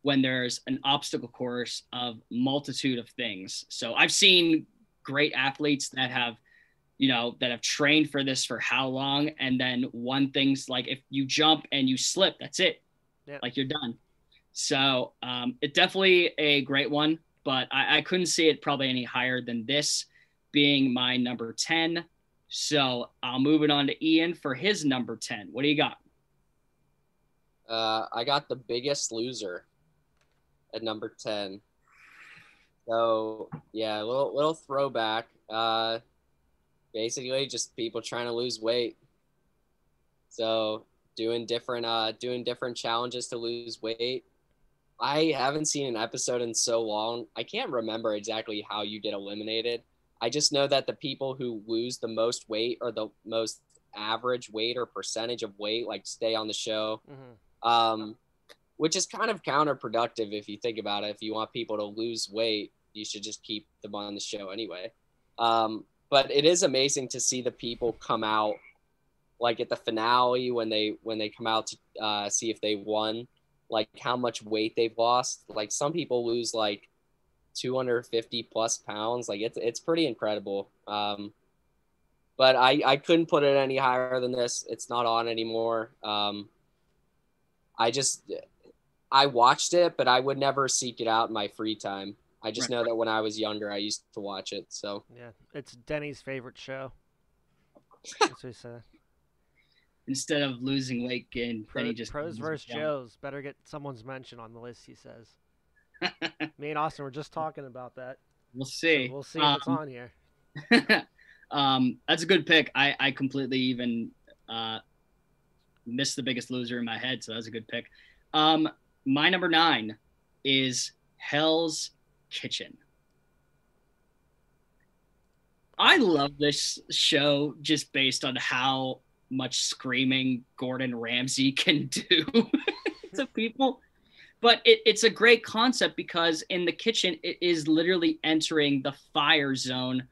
B: when there's an obstacle course of multitude of things? So I've seen great athletes that have, you know, that have trained for this for how long. And then one thing's like, if you jump and you slip, that's it.
C: Yeah.
B: Like you're done. So it's definitely a great one, but I couldn't see it probably any higher than this being my number 10. So I'll move it on to Ian for his number 10. What do you got?
D: I got The Biggest Loser at number 10. So yeah, a little throwback. Basically just people trying to lose weight. So doing different challenges to lose weight. I haven't seen an episode in so long. I can't remember exactly how you get eliminated. I just know that the people who lose the most weight or the most average weight or percentage of weight, like, stay on the show, which is kind of counterproductive if you think about it. If you want people to lose weight, you should just keep them on the show anyway. But it is amazing to see the people come out, like at the finale when they come out to see if they won, like how much weight they've lost. Like some people lose like 250 plus pounds. Like it's pretty incredible. But I couldn't put it any higher than this. It's not on anymore. I watched it, but I would never seek it out in my free time. I just know that when I was younger, I used to watch it. So
C: yeah, it's Denny's favorite show. That's what he said.
B: Instead of losing weight, gain, Denny just
C: pros versus Joes. Better get someone's mention on the list. He says. Me and Austin were just talking about that.
B: We'll see.
C: So we'll see if it's on here.
B: That's a good pick. I completely even missed the Biggest Loser in my head, so that's a good pick. My number 9 is Hell's Kitchen. I love this show just based on how much screaming Gordon Ramsay can do to people. But it's a great concept because in the kitchen, it is literally entering the fire zone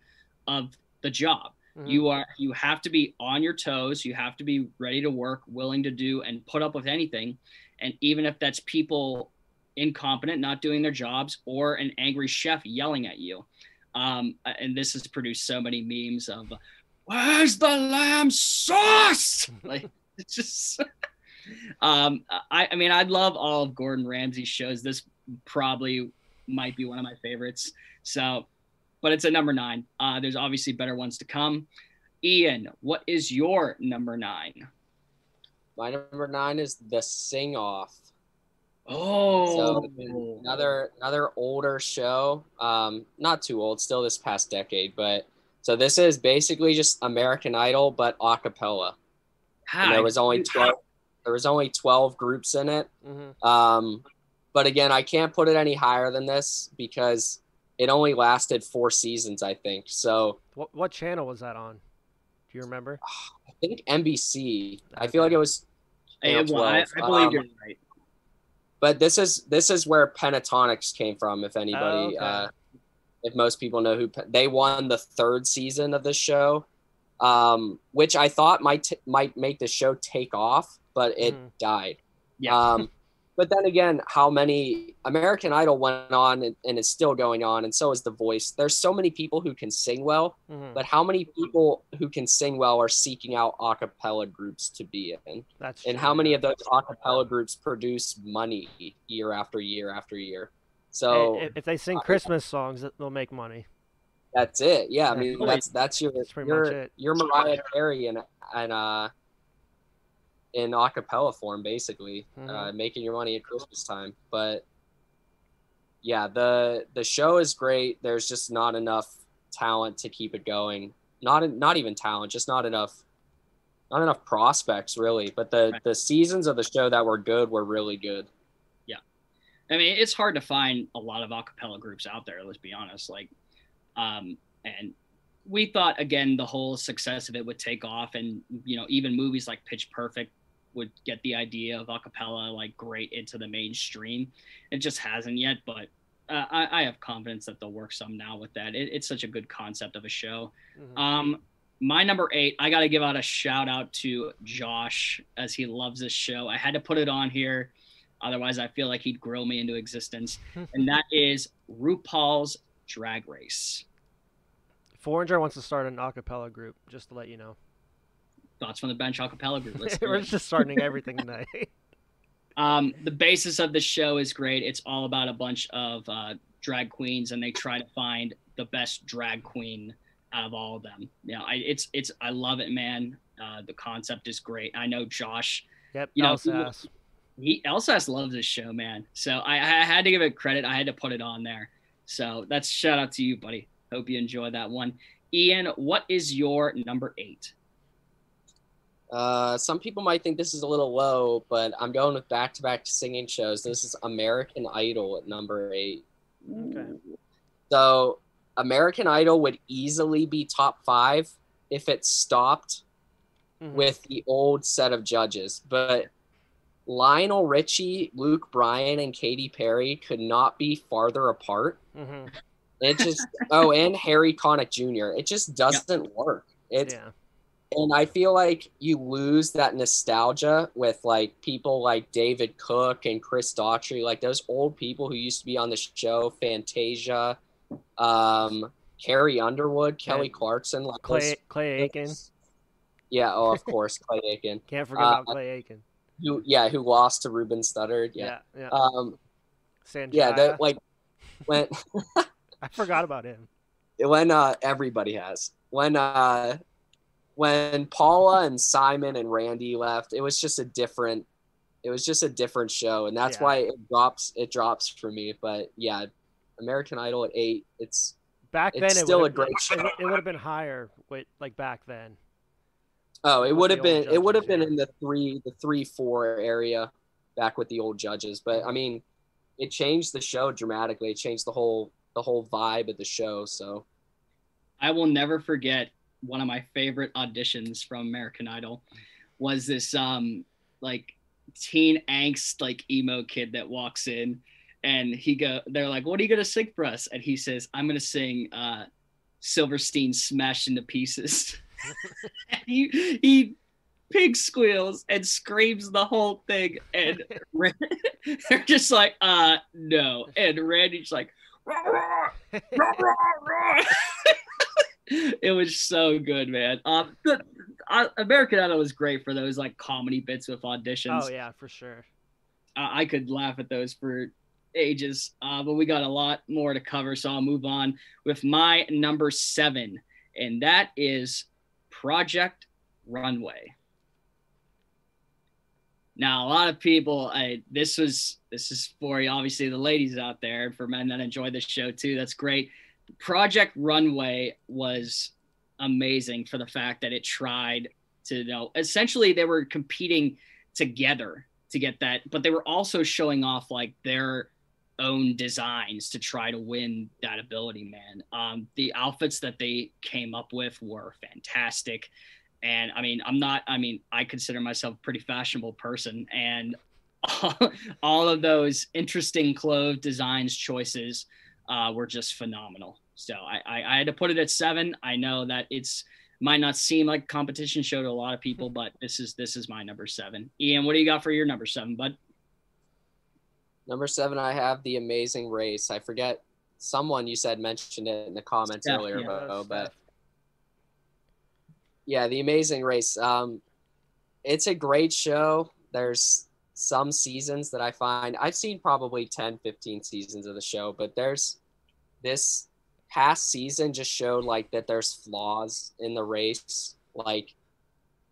B: of the job. Mm-hmm. You have to be on your toes. You have to be ready to work, willing to do and put up with anything. And even if that's people incompetent, not doing their jobs, or an angry chef yelling at you. And this has produced so many memes of, where's the lamb sauce? Like, it's just, I mean, I love all of Gordon Ramsay's shows. This probably might be one of my favorites. So, but it's at number 9. There's obviously better ones to come. Ian, what is your number 9?
D: My number 9 is The Sing Off.
B: Oh,
D: so another older show. Not too old, still this past decade, but so this is basically just American Idol, but a cappella. And there was only 12 groups in it. Mm-hmm. But again, I can't put it any higher than this because it only lasted 4 seasons, I think. So
C: what channel was that on? Do you remember?
D: I think NBC. I feel like it was.
B: I believe you're right.
D: But this is where Pentatonics came from. If anybody, if most people know who they won the 3rd season of this show, which I thought might make the show take off, but it died.
B: Yeah.
D: But then again, how many American Idol went on and is still going on, and so is The Voice. There's so many people who can sing well, but how many people who can sing well are seeking out a cappella groups to be in?
C: That's
D: and
C: true,
D: how many of those a cappella groups produce money year after year after year? So
C: if they sing Christmas songs, they'll make money.
D: That's it. Yeah, I mean that's your Mariah Carey and in a cappella form, basically, making your money at Christmas time. But yeah, the show is great. There's just not enough talent to keep it going. Not even talent, just not enough prospects really. But the seasons of the show that were good were really good.
B: Yeah, I mean it's hard to find a lot of a cappella groups out there. Let's be honest. Like, and we thought again the whole success of it would take off, and even movies like Pitch Perfect would get the idea of a cappella like great into the mainstream. It just hasn't yet, but I have confidence that they'll work some now with that. It's such a good concept of a show. My number 8, I got to give out a shout out to Josh as he loves this show. I had to put it on here, otherwise I feel like he'd grill me into existence. And that is RuPaul's Drag Race.
C: Foreigner wants to start an a cappella group, just to let you know.
B: Thoughts from the bench a cappella group.
C: We're just starting everything tonight.
B: The basis of the show is great. It's all about a bunch of drag queens, and they try to find the best drag queen out of all of them. I love it, man. The concept is great. I know Josh.
C: Yep. Elsas.
B: Elsas loves this show, man. So I had to give it credit. I had to put it on there. So that's shout out to you, buddy. Hope you enjoy that one. Ian, what is your number 8?
D: Some people might think this is a little low, but I'm going with back-to-back singing shows. This is American Idol at number 8.
C: Okay.
D: So American Idol would easily be top 5 if it stopped with the old set of judges. But Lionel Richie, Luke Bryan, and Katy Perry could not be farther apart. It just and Harry Connick Jr. It just doesn't work. And I feel like you lose that nostalgia with like people like David Cook and Chris Daughtry, like those old people who used to be on the show, Fantasia, Carrie Underwood, Kelly Clarkson, like
C: Clay Aiken.
D: Yeah, of course, Clay Aiken.
C: Can't forget about Clay Aiken.
D: Who lost to Ruben Studdard.
C: Yeah.
D: That like when
C: I forgot about him.
D: When everybody has. When Paula and Simon and Randy left, it was just a different show, and that's why it drops for me. But yeah, American Idol at 8, it's still a great show.
C: It would have been higher back then.
D: Oh, it would have been in the 3-4 area back with the old judges. But I mean, it changed the show dramatically. It changed the whole vibe of the show. So
B: I will never forget one of my favorite auditions from American Idol was this like teen angst like emo kid that walks in, and they're like, "What are you gonna sing for us?" And he says, "I'm gonna sing Silverstein Smashed into Pieces." And he pig squeals and screams the whole thing, and they're just like, no. And Randy's like, rah, rah, rah, rah, rah. It was so good, man. American Idol was great for those like comedy bits with auditions.
C: Oh yeah, for sure.
B: I could laugh at those for ages, but we got a lot more to cover, so I'll move on with my number 7, and that is Project Runway. Now, a lot of people, this is for obviously the ladies out there, and for men that enjoy the show too. That's great. Project Runway was amazing for the fact that it tried to, essentially they were competing together to get that, but they were also showing off like their own designs to try to win that ability, man. The outfits that they came up with were fantastic. And I consider myself a pretty fashionable person, and all of those interesting clothes designs choices were just phenomenal. So I had to put it at 7. I know that might not seem like a competition show to a lot of people, but this is my number 7. Ian, what do you got for your number 7, bud?
D: Number 7, I have The Amazing Race. I forget, someone you said mentioned it in the comments earlier, but yeah, The Amazing Race. It's a great show. There's some seasons that I find, I've seen probably 10, 15 seasons of the show, but there's this past season just showed like that there's flaws in the race. Like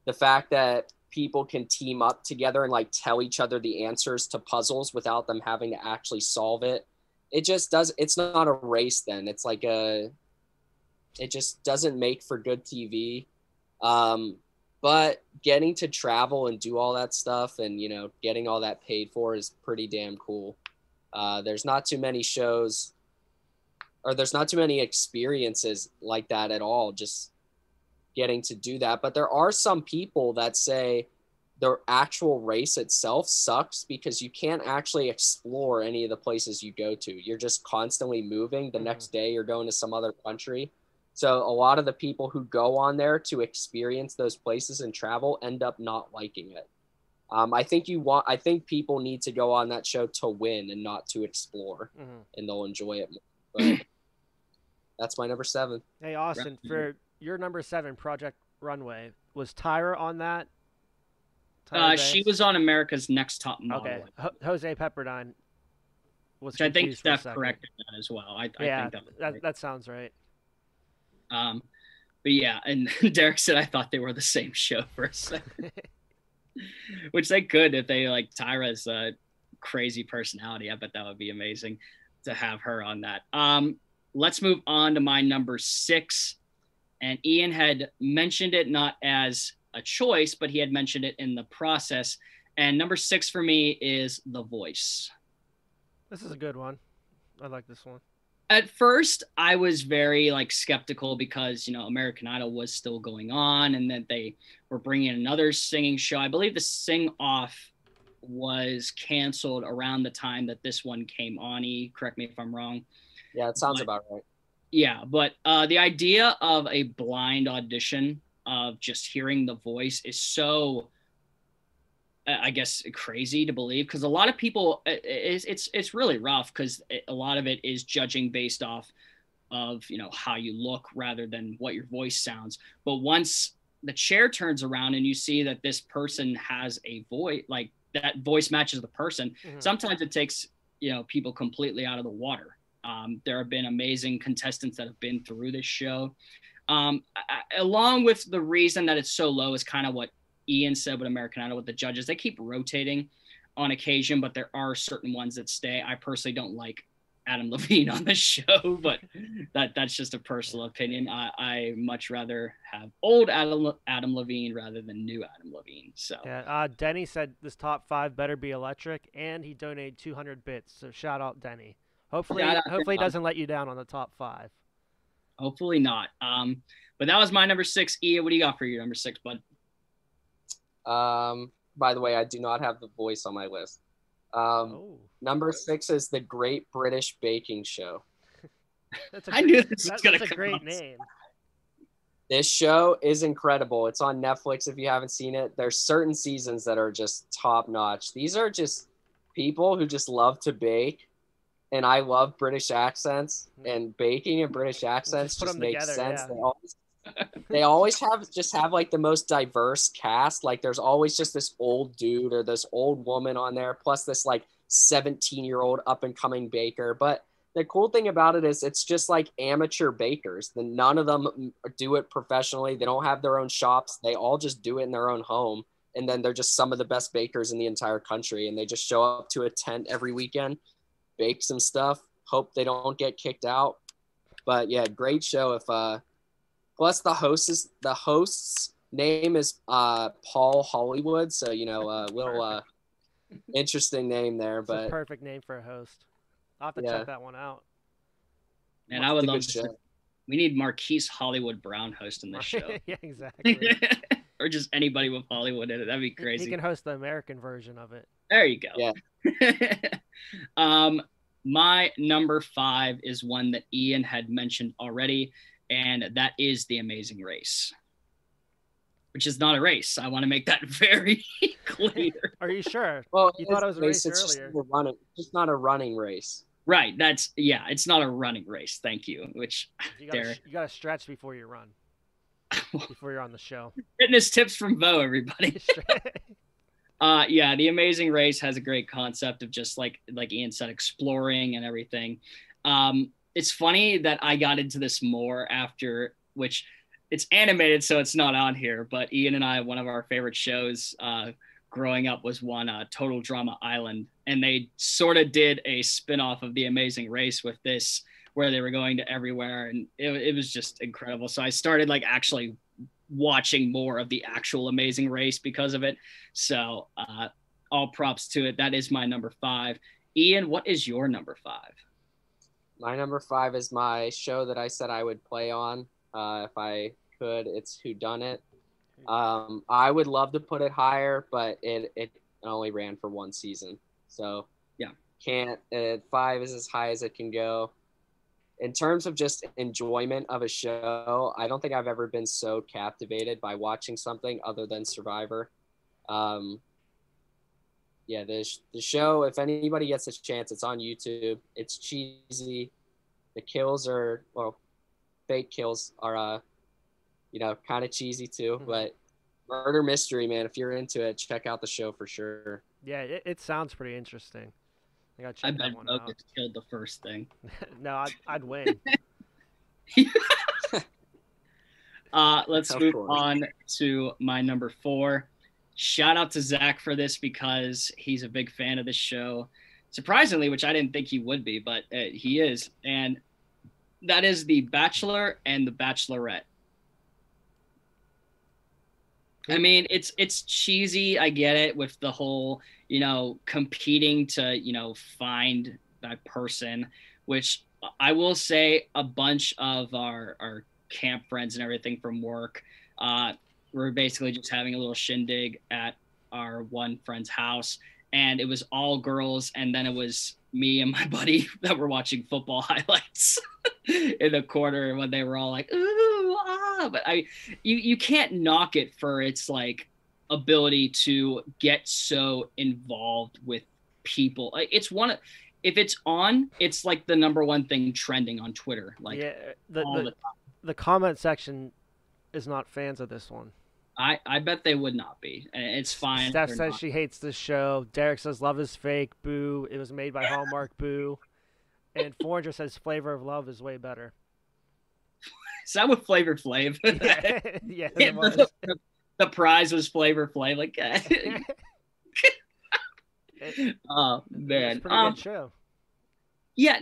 D: the fact that people can team up together and like tell each other the answers to puzzles without them having to actually solve it. It's not a race then. It's like it just doesn't make for good TV. But getting to travel and do all that stuff and, getting all that paid for is pretty damn cool. There's not too many shows, or there's not too many experiences like that at all, just getting to do that. But there are some people that say the actual race itself sucks because you can't actually explore any of the places you go to. You're just constantly moving. The next day you're going to some other country. So a lot of the people who go on there to experience those places and travel end up not liking it. I think people need to go on that show to win and not to explore, and they'll enjoy it more. But that's my number 7.
C: Hey, Austin, for your number 7, Project Runway, was Tyra on that?
B: She was on America's Next Top Model.
C: Okay, Jose Pepperdine was.
B: Which I think Steph corrected that as well. I think
C: that sounds right.
B: But yeah, and Derek said I thought they were the same show for a second, which they could if they like Tyra's crazy personality. I bet that would be amazing to have her on that. Let's move on to my number 6, and Ian had mentioned it not as a choice, but he had mentioned it in the process. And number 6 for me is The Voice.
C: This is a good one. I like this one.
B: At first, I was very skeptical because, American Idol was still going on and that they were bringing another singing show. I believe the Sing Off was canceled around the time that this one came on. Correct me if I'm wrong.
D: Yeah, it sounds about right.
B: Yeah, but the idea of a blind audition of just hearing the voice is so, I guess, crazy to believe, because a lot of people, it's really rough, because a lot of it is judging based off of, you know, how you look rather than what your voice sounds. But once the chair turns around and you see that this person has a voice, like that voice matches the person, sometimes it takes, you know, people completely out of the water. There have been amazing contestants that have been through this show. Along with the reason that it's so low is kind of what Ian said with American Idol with the judges. They keep rotating on occasion, but there are certain ones that stay. I personally don't like Adam Levine on the show, but that's just a personal opinion. I much rather have old Adam Levine rather than new Adam Levine. So
C: yeah, Denny said this top 5 better be electric, and he donated 200 bits. So shout out Denny. Hopefully he doesn't let you down on the top 5.
B: Hopefully not. But that was my number 6. Ian, what do you got for your number 6, bud?
D: By the way, I do not have the voice on my list. Number 6 is the Great British Baking Show.
B: I knew this was going to come.
C: That's a great name.
D: This show is incredible. It's on Netflix if you haven't seen it. There's certain seasons that are just top notch. These are just people who just love to bake. And I love British accents, and baking and British accents just make sense. Yeah. They always have like the most diverse cast. Like there's always just this old dude or this old woman on there, plus this like 17-year-old up and coming baker. But the cool thing about it is it's just like amateur bakers. None of them do it professionally. They don't have their own shops. They all just do it in their own home. And then they're just some of the best bakers in the entire country. And they just show up to a tent every weekend, bake some stuff, hope they don't get kicked out. But yeah, great show. If plus the host's name is Paul Hollywood, so you know, little interesting name there. But
C: it's a perfect name for a host. I'll have to check that one out.
B: And I would love to. We need Marquise Hollywood Brown hosting this show.
C: Yeah, exactly.
B: Or just anybody with Hollywood in it. That'd be crazy.
C: He can host the American version of it.
B: There you go.
D: Yeah.
B: My number 5 is one that Ian had mentioned already, and that is The Amazing Race, which is not a race. I want to make that very clear.
C: Are you sure?
D: Well,
C: you thought it was a race
D: earlier. Just not a running race.
B: Right. It's not a running race. Thank you. Which
C: you got to stretch before you run. Before you're on the show.
B: Fitness tips from Bo, everybody. The Amazing Race has a great concept of just like Ian said, exploring and everything. It's funny that I got into this more after, which it's animated, so it's not on here, but Ian and I, one of our favorite shows growing up was one Total Drama Island, and they sort of did a spin-off of The Amazing Race with this, where they were going to everywhere, and it was just incredible. So I started like actually watching more of the actual Amazing Race because of it. So all props to it. That is my number 5. Ian, what is your number 5?
D: My number 5 is my show that I said I would play on if I could. It's Whodunit. I would love to put it higher, but it only ran for one season. So
B: yeah,
D: can't. 5 is as high as it can go. In terms of just enjoyment of a show, I don't think I've ever been so captivated by watching something other than Survivor. The show, if anybody gets a chance, it's on YouTube. It's cheesy. The kills are, well, fake kills are, kind of cheesy too. But murder mystery, man, if you're into it, check out the show for sure.
C: Yeah, it sounds pretty interesting. I bet
B: Bo gets killed the first thing.
C: No, I'd win.
B: Let's move on to my number 4. Shout out to Zach for this because he's a big fan of this show. Surprisingly, which I didn't think he would be, but he is. And that is The Bachelor and The Bachelorette. I mean, it's cheesy. I get it with the whole, competing to, find that person, which I will say a bunch of our camp friends and everything from work, we're basically just having a little shindig at our one friend's house, and it was all girls. And then it was, me and my buddy that were watching football highlights in the corner when they were all like, ooh, ah. But you can't knock it for its like ability to get so involved with people. Like, it's if it's on, it's like the number one thing trending on Twitter. Like,
C: yeah,
B: all the time.
C: The comment section is not fans of this one.
B: I bet they would not be. It's fine.
C: Steph says she hates this show. Derek says love is fake. Boo. It was made by Hallmark. Boo. And Foreigner says flavor of love is way better.
B: Is that what Flavor Flav?
C: Yeah.
B: The prize was Flavor Flav. Like, oh man,
C: pretty good show.
B: Yeah,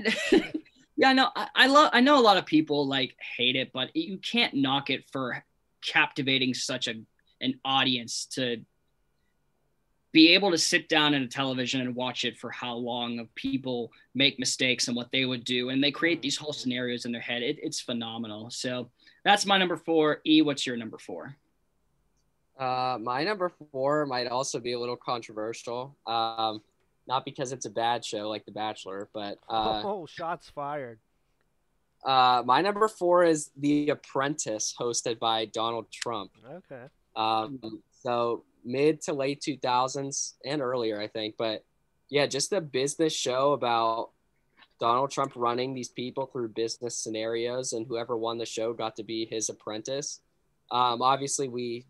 B: yeah. No, I know a lot of people like hate it, but you can't knock it for captivating such an audience to be able to sit down in a television and watch it for how long of people make mistakes and what they would do. And they create these whole scenarios in their head. It's phenomenal. So that's my number 4. E, what's your number 4?
D: My number 4 might also be a little controversial. Not because it's a bad show like The Bachelor, but
C: shots fired.
D: My number 4 is The Apprentice, hosted by Donald Trump.
C: Okay.
D: So mid to late 2000s and earlier, I think. But yeah, just a business show about Donald Trump running these people through business scenarios, and whoever won the show got to be his apprentice. Obviously,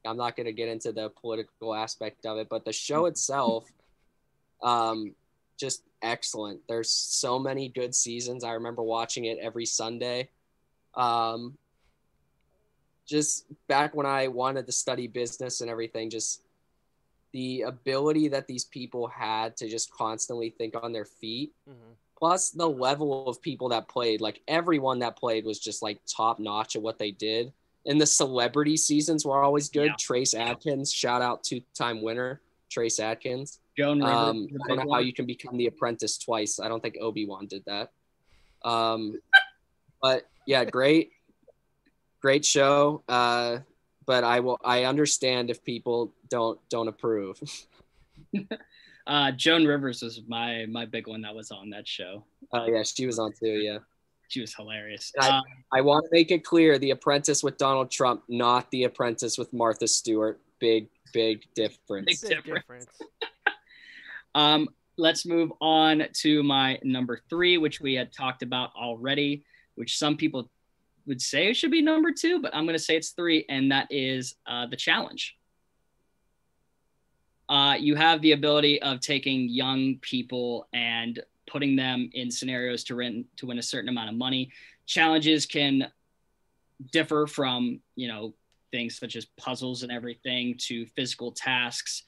D: I'm not going to get into the political aspect of it, but the show itself, just excellent. There's so many good seasons. I remember watching it every Sunday. Just back when I wanted to study business and everything, just the ability that these people had to just constantly think on their feet, plus the level of people that played. Like, everyone that played was just like top notch at what they did. And the celebrity seasons were always good. Yeah. Trace Adkins, shout out 2-time winner, Trace Adkins.
B: Joan Rivers,
D: I don't know how you can become the apprentice twice. I don't think Obi-Wan did that. But yeah, great show. But I understand if people don't approve.
B: Joan Rivers was my big one that was on that show.
D: Yeah, she was on too. Yeah,
B: she was hilarious.
D: I want to make it clear: The Apprentice with Donald Trump, not The Apprentice with Martha Stewart. Big difference.
B: Big difference. Let's move on to my number 3, which we had talked about already, which some people would say it should be number 2, but I'm going to say it's 3, and that is the challenge. You have the ability of taking young people and putting them in scenarios to win a certain amount of money. Challenges can differ from, things such as puzzles and everything to physical tasks.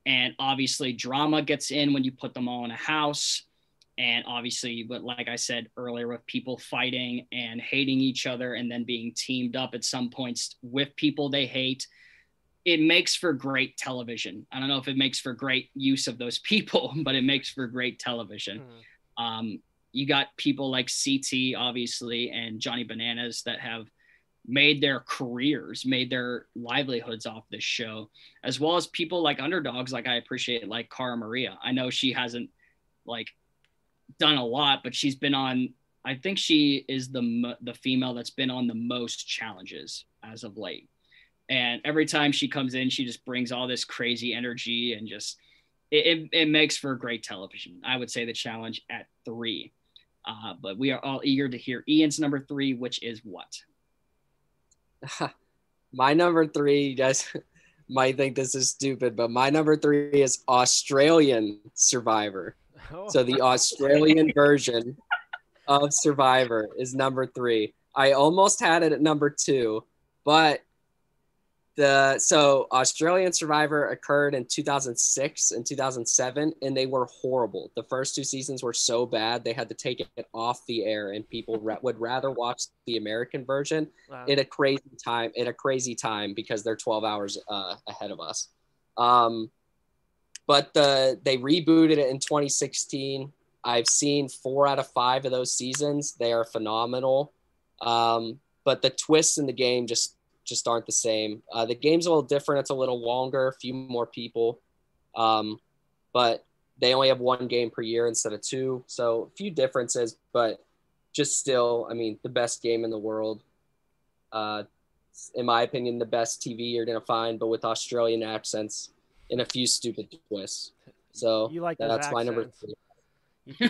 B: And obviously drama gets in when you put them all in a house. And obviously, but like I said earlier, with people fighting and hating each other and then being teamed up at some points with people they hate, it makes for great television. I don't know if it makes for great use of those people, but it makes for great television. You got people like CT, obviously, and Johnny Bananas that have made their careers, made their livelihoods off this show, as well as people like underdogs. Like, I appreciate like Cara Maria. I know she hasn't done a lot, but she's been on, I think she is the female that's been on the most challenges as of late. And every time she comes in, she just brings all this crazy energy and just, it makes for great television. I would say the challenge at 3. But we are all eager to hear Ian's number 3, which is what?
D: My number 3, you guys might think this is stupid, but my number 3 is Australian Survivor. So the Australian version of Survivor is number 3. I almost had it at number 2, but so Australian Survivor occurred in 2006 and 2007, and they were horrible. The first 2 seasons were so bad they had to take it off the air, and people would rather watch the American version. Wow. at a crazy time because they're 12 hours ahead of us. But they rebooted it in 2016. I've seen 4 out of 5 of those seasons. They are phenomenal. But the twists in the game just aren't the same. The game's a little different. It's a little longer, a few more people. But they only have 1 game per year instead of 2. So a few differences, but just still, I mean, the best game in the world. In my opinion, the best TV you're going to find, but with Australian accents and a few stupid twists. So
C: you like
D: that's my number 3.
C: You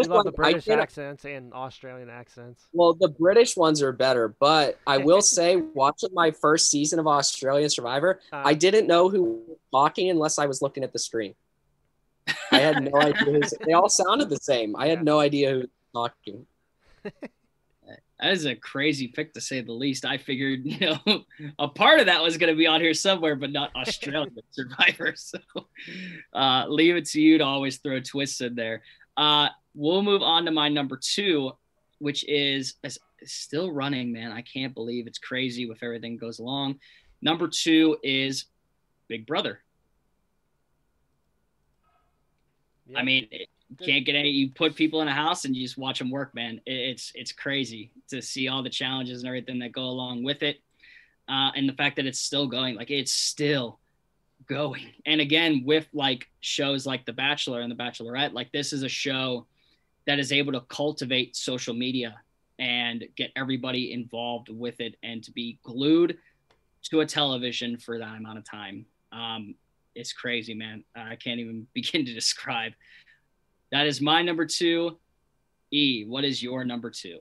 C: love the British accents and Australian accents.
D: Well, the British ones are better, but I will say, watching my first season of Australian Survivor, I didn't know who was talking unless I was looking at the screen. I had no idea. They all sounded the same. I had no idea who was talking.
B: That is a crazy pick, to say the least. I figured, a part of that was going to be on here somewhere, but not Australian Survivor. So leave it to you to always throw twists in there. We'll move on to my number 2, which is still running, man. I can't believe it's crazy with everything that goes along. Number 2 is Big Brother. Yep. I mean, can't get any. You put people in a house and you just watch them work, man. It's crazy to see all the challenges and everything that go along with it, and the fact that it's still going. Like, it's still going. And again, with like shows like The Bachelor and The Bachelorette, like, this is a show that is able to cultivate social media and get everybody involved with it, and to be glued to a television for that amount of time. It's crazy, man. I can't even begin to describe. That is my number 2. E, what is your number 2?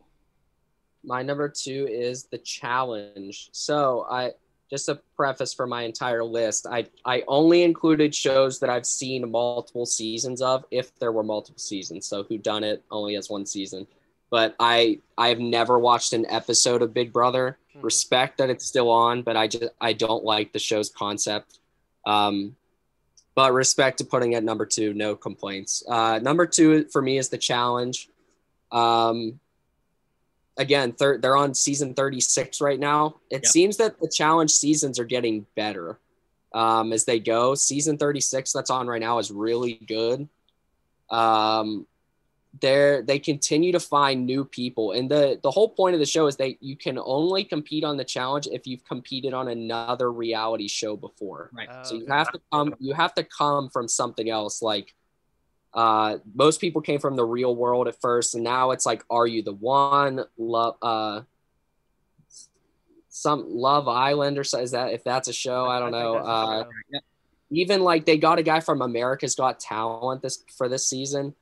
D: My number 2 is The Challenge. So just a preface for my entire list. I only included shows that I've seen multiple seasons of, if there were multiple seasons. So Whodunit only has 1 season. But I have never watched an episode of Big Brother. Respect that it's still on, but I don't like the show's concept. But respect to putting it at number 2, no complaints. Number 2 for me is The Challenge. Again, they're on season 36 right now. It seems that the challenge seasons are getting better as they go. Season 36 that's on right now is really good. They continue to find new people, and the whole point of the show is that you can only compete on the challenge if you've competed on another reality show before.
B: Right.
D: So you have to come from something else. Like most people came from the Real World at first, and now it's like, Are You the One? Some Love Island, or so, is that, if that's a show? I don't know. Even like they got a guy from America's Got Talent for this season.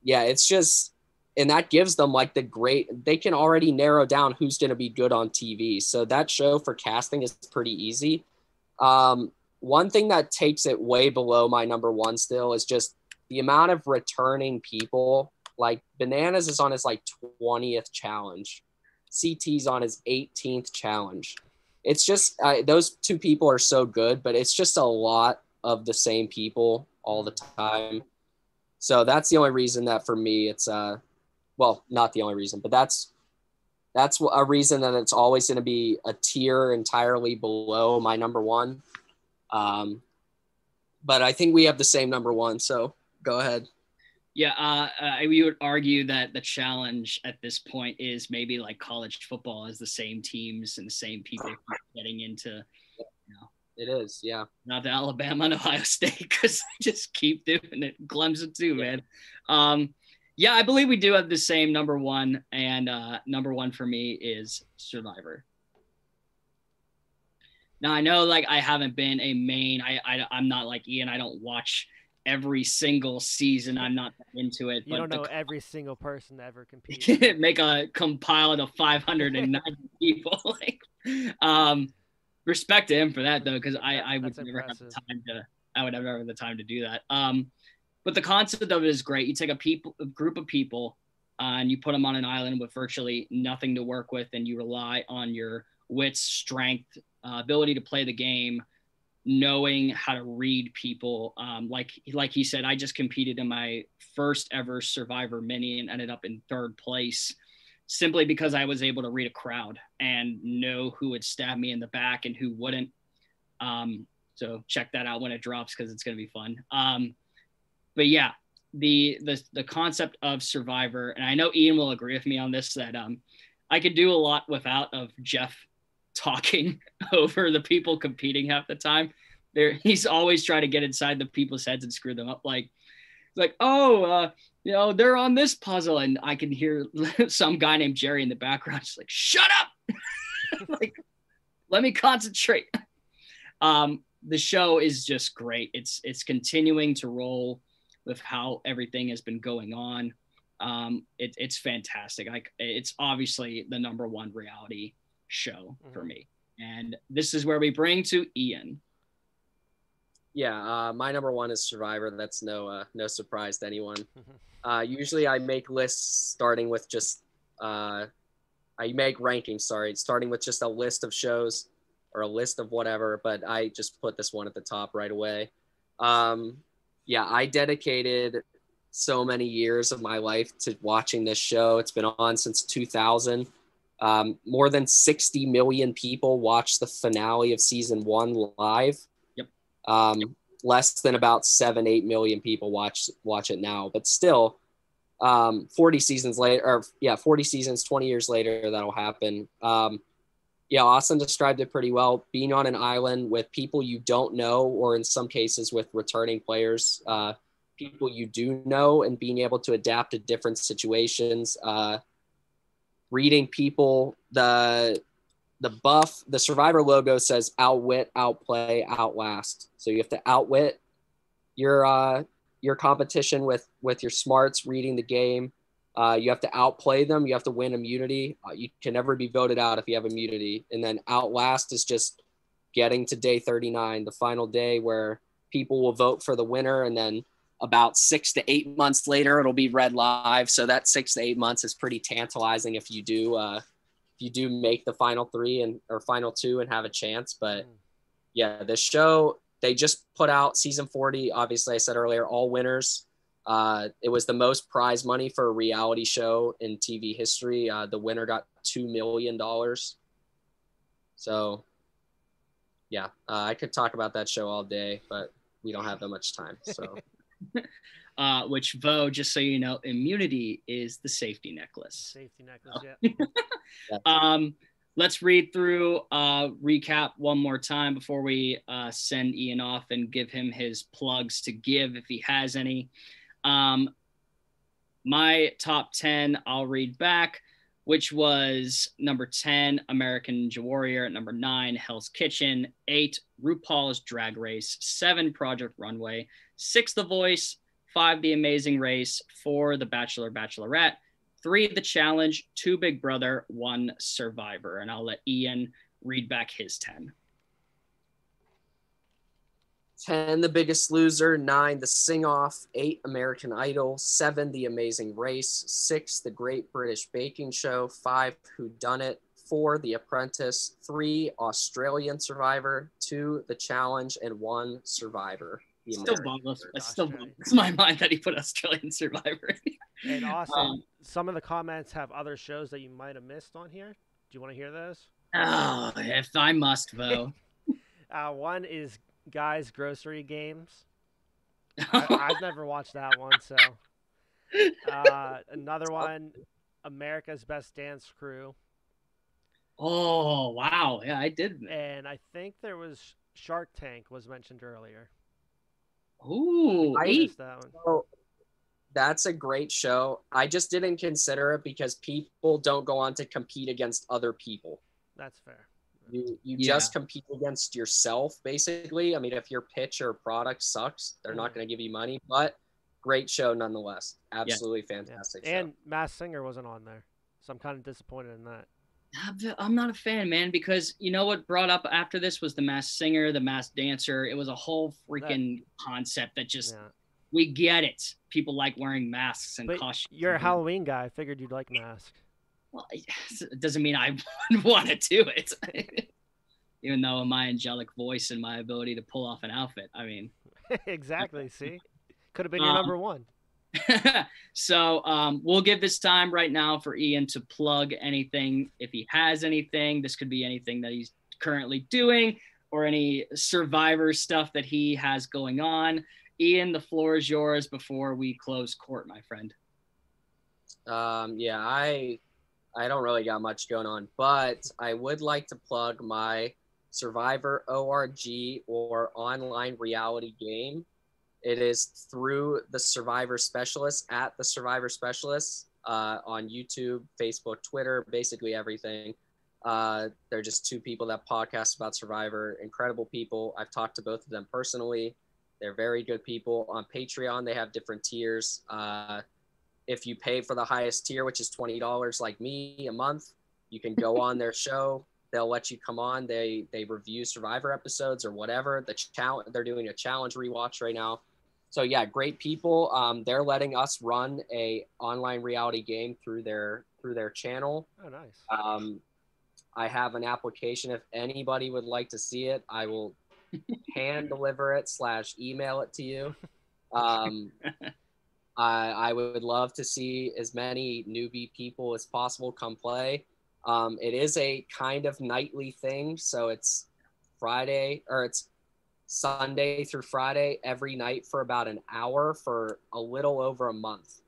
D: It's just, and that gives them like they can already narrow down who's going to be good on TV. So that show for casting is pretty easy. One thing that takes it way below my number 1 still is just the amount of returning people. Like Bananas is on his like 20th challenge. CT's on his 18th challenge. It's just, those 2 people are so good, but it's just a lot of the same people all the time. So that's the only reason that for me it's well, not the only reason, but that's a reason that it's always going to be a tier entirely below my number 1. But I think we have the same number 1, so go ahead.
B: Yeah, we would argue that the challenge at this point is maybe like college football, as the same teams and the same people getting into,
D: It is, yeah.
B: Not the Alabama and Ohio State, because they just keep doing it. Clemson too, man. I believe we do have the same number 1, and number 1 for me is Survivor. Now, I know like I haven't been a main. I'm not like Ian. I don't watch every single season. I'm not into it.
C: You don't know every single person that ever competed.
B: Make a compiled of 590 people. Respect to him for that, though, because I would never have the time to. I would never have the time to do that. But the concept of it is great. You take a group of people, and you put them on an island with virtually nothing to work with, and you rely on your wits, strength, ability to play the game, knowing how to read people. Like he said, I just competed in my first ever Survivor mini and ended up in 3rd place, simply because I was able to read a crowd and know who would stab me in the back and who wouldn't. So check that out when it drops, because it's going to be fun. But yeah, the concept of Survivor, and I know Ian will agree with me on this, that I could do a lot without of Jeff talking over the people competing half the time. he's always trying to get inside the people's heads and screw them up. Like, oh, they're on this puzzle, and I can hear some guy named Jerry in the background just like, shut up, like, let me concentrate. The show is just great. It's continuing to roll with how everything has been going on. It's fantastic. It's obviously the number one reality show for me. And this is where we bring to Ian.
D: Yeah, my number one is Survivor. That's no surprise to anyone. Usually I make lists starting with just I make rankings, starting with just a list of shows or a list of whatever, but I just put this one at the top right away. Yeah, I dedicated so many years of my life to watching this show. It's been on since 2000. More than 60 million people watched the finale of season 1 live. Less than about 7-8 million people watch it now, but still 40 seasons later, 20 years later, that'll happen. Austin described it pretty well. Being on an island with people you don't know, or in some cases with returning players, people you do know, and being able to adapt to different situations, reading people, the Survivor logo says outwit, outplay, outlast. So you have to outwit your competition with your smarts, reading the game. You have to outplay them. You have to win immunity. You can never be voted out if you have immunity. And then outlast is just getting to day 39, the final day where people will vote for the winner. And then about 6 to 8 months later, it'll be read live. So that 6 to 8 months is pretty tantalizing if you do make the final 3 or final 2 and have a chance. But yeah, the show, they just put out season 40. Obviously, I said earlier, all winners. It was the most prize money for a reality show in TV history. The winner got $2 million. So yeah, I could talk about that show all day, but we don't have that much time. So
B: which, Vo, just so you know, immunity is the safety necklace.
C: Yeah.
B: Let's read through recap one more time before we send Ian off and give him his plugs to give if he has any. My top 10 I'll read back, which was number 10, American Ninja Warrior; number 9, Hell's Kitchen; 8, RuPaul's Drag Race; 7, Project Runway; 6, The Voice; 5, The Amazing Race; 4, The Bachelor, Bachelorette; 3, The Challenge; 2, Big Brother; 1, Survivor. And I'll let Ian read back his 10.
D: 10, The Biggest Loser; 9, The Sing-Off; 8, American Idol; 7, The Amazing Race; 6, The Great British Baking Show; 5, Who Done It; 4, The Apprentice; 3, Australian Survivor; 2, The Challenge; and 1, Survivor.
B: Still boggles my mind that he put Australian Survivor.
C: And Austin, some of the comments have other shows that you might have missed on here. Do you want to hear those?
B: Oh, if I must, Vo.
C: One is Guys Grocery Games. I've never watched that one, so. Another one, America's Best Dance Crew.
B: Oh, wow. Yeah, I did.
C: And I think there was Shark Tank was mentioned earlier.
B: Ooh,
C: I missed that one.
D: So, that's a great show. I just didn't consider it because people don't go on to compete against other people.
C: That's fair.
D: You just compete against yourself, basically. I mean, if your pitch or product sucks, they're not going to give you money. But great show nonetheless. Absolutely fantastic show.
C: And Masked Singer wasn't on there, so I'm kind of disappointed in that.
B: I'm not a fan, man, because you know what brought up after this was the Masked Singer, the Masked Dancer. It was a whole freaking concept that just we get it. People like wearing masks and costumes.
C: You're a Halloween guy. I figured you'd like masks.
B: Well, it doesn't mean I would want to do it. Even though my angelic voice and my ability to pull off an outfit. I mean.
C: Exactly. See? Could have been your number one.
B: So we'll give this time right now for Ian to plug anything. If he has anything, this could be anything that he's currently doing or any Survivor stuff that he has going on. Ian, the floor is yours before we close court, my friend.
D: Yeah, I don't really got much going on, but I would like to plug my Survivor.org or online reality game. It is through the Survivor Specialists at the Survivor Specialists on YouTube, Facebook, Twitter, basically everything. They're just two people that podcast about Survivor. Incredible people. I've talked to both of them personally. They're very good people. On Patreon, they have different tiers. If you pay for the highest tier, which is $20 like me a month, you can go on their show. They'll let you come on. They review Survivor episodes or whatever. They're doing a challenge rewatch right now. So yeah, great people. They're letting us run a online reality game through their channel.
C: Oh, nice.
D: I have an application. If anybody would like to see it, I will hand deliver it / email it to you. I would love to see as many newbie people as possible come play. It is a kind of nightly thing, so it's Sunday through Friday every night for about an hour for a little over a month.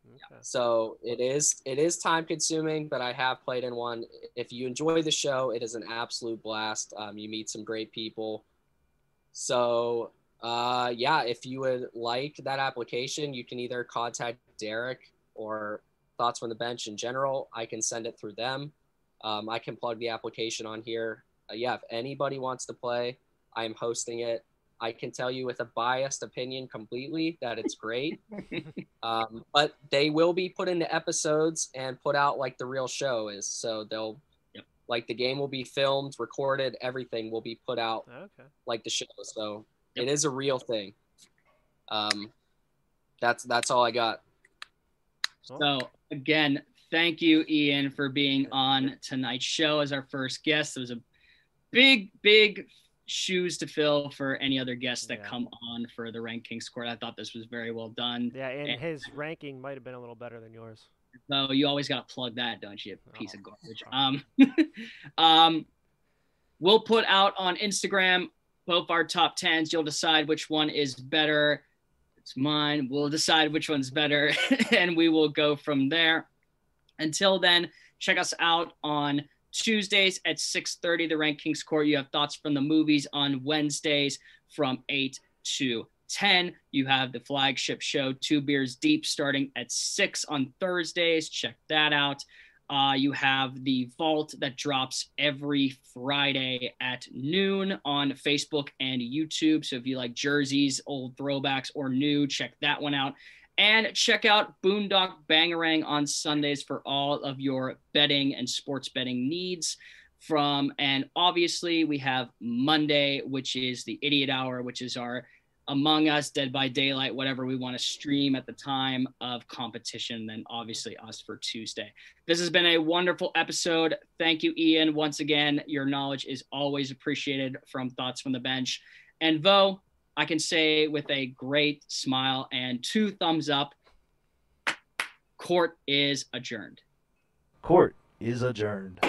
D: Okay. So it is time consuming, but I have played in one. If you enjoy the show, it is an absolute blast. You meet some great people. So yeah, if you would like that application, you can either contact Derek or Thoughts from the Bench in general. I can send it through them. I can plug the application on here. Yeah, if anybody wants to play, I am hosting it. I can tell you with a biased opinion completely that it's great. But they will be put into episodes and put out like the real show is. So they'll like the game will be filmed, recorded, everything will be put out like the show. So it is a real thing. That's all I got.
B: So again, thank you, Ian, for being on tonight's show as our first guest. It was a big shoes to fill for any other guests that come on for the RankKing's court. I thought this was very well done.
C: Yeah, and his ranking might have been a little better than yours.
B: So you always got to plug that, don't you, piece of garbage. We'll put out on Instagram both our top 10s. You'll decide which one is better. It's mine. We'll decide which one's better, and we will go from there. Until then, check us out on Tuesdays at 6:30, the RankKing's Court. You have Thoughts from the Movies on Wednesdays from 8 to 10. You have the flagship show, Two Beers Deep, starting at 6 on Thursdays. Check that out. You have the Vault that drops every Friday at noon on Facebook and YouTube. So if you like jerseys, old throwbacks, or new, check that one out. And check out Boondock Bangarang on Sundays for all of your betting and sports betting needs. And obviously we have Monday, which is the Idiot Hour, which is our Among Us, Dead by Daylight, whatever we want to stream at the time of competition. And then obviously us for Tuesday. This has been a wonderful episode. Thank you, Ian. Once again, your knowledge is always appreciated from Thoughts from the Bench. And Vo, I can say with a great smile and 2 thumbs up, court is adjourned.
M: Court is adjourned.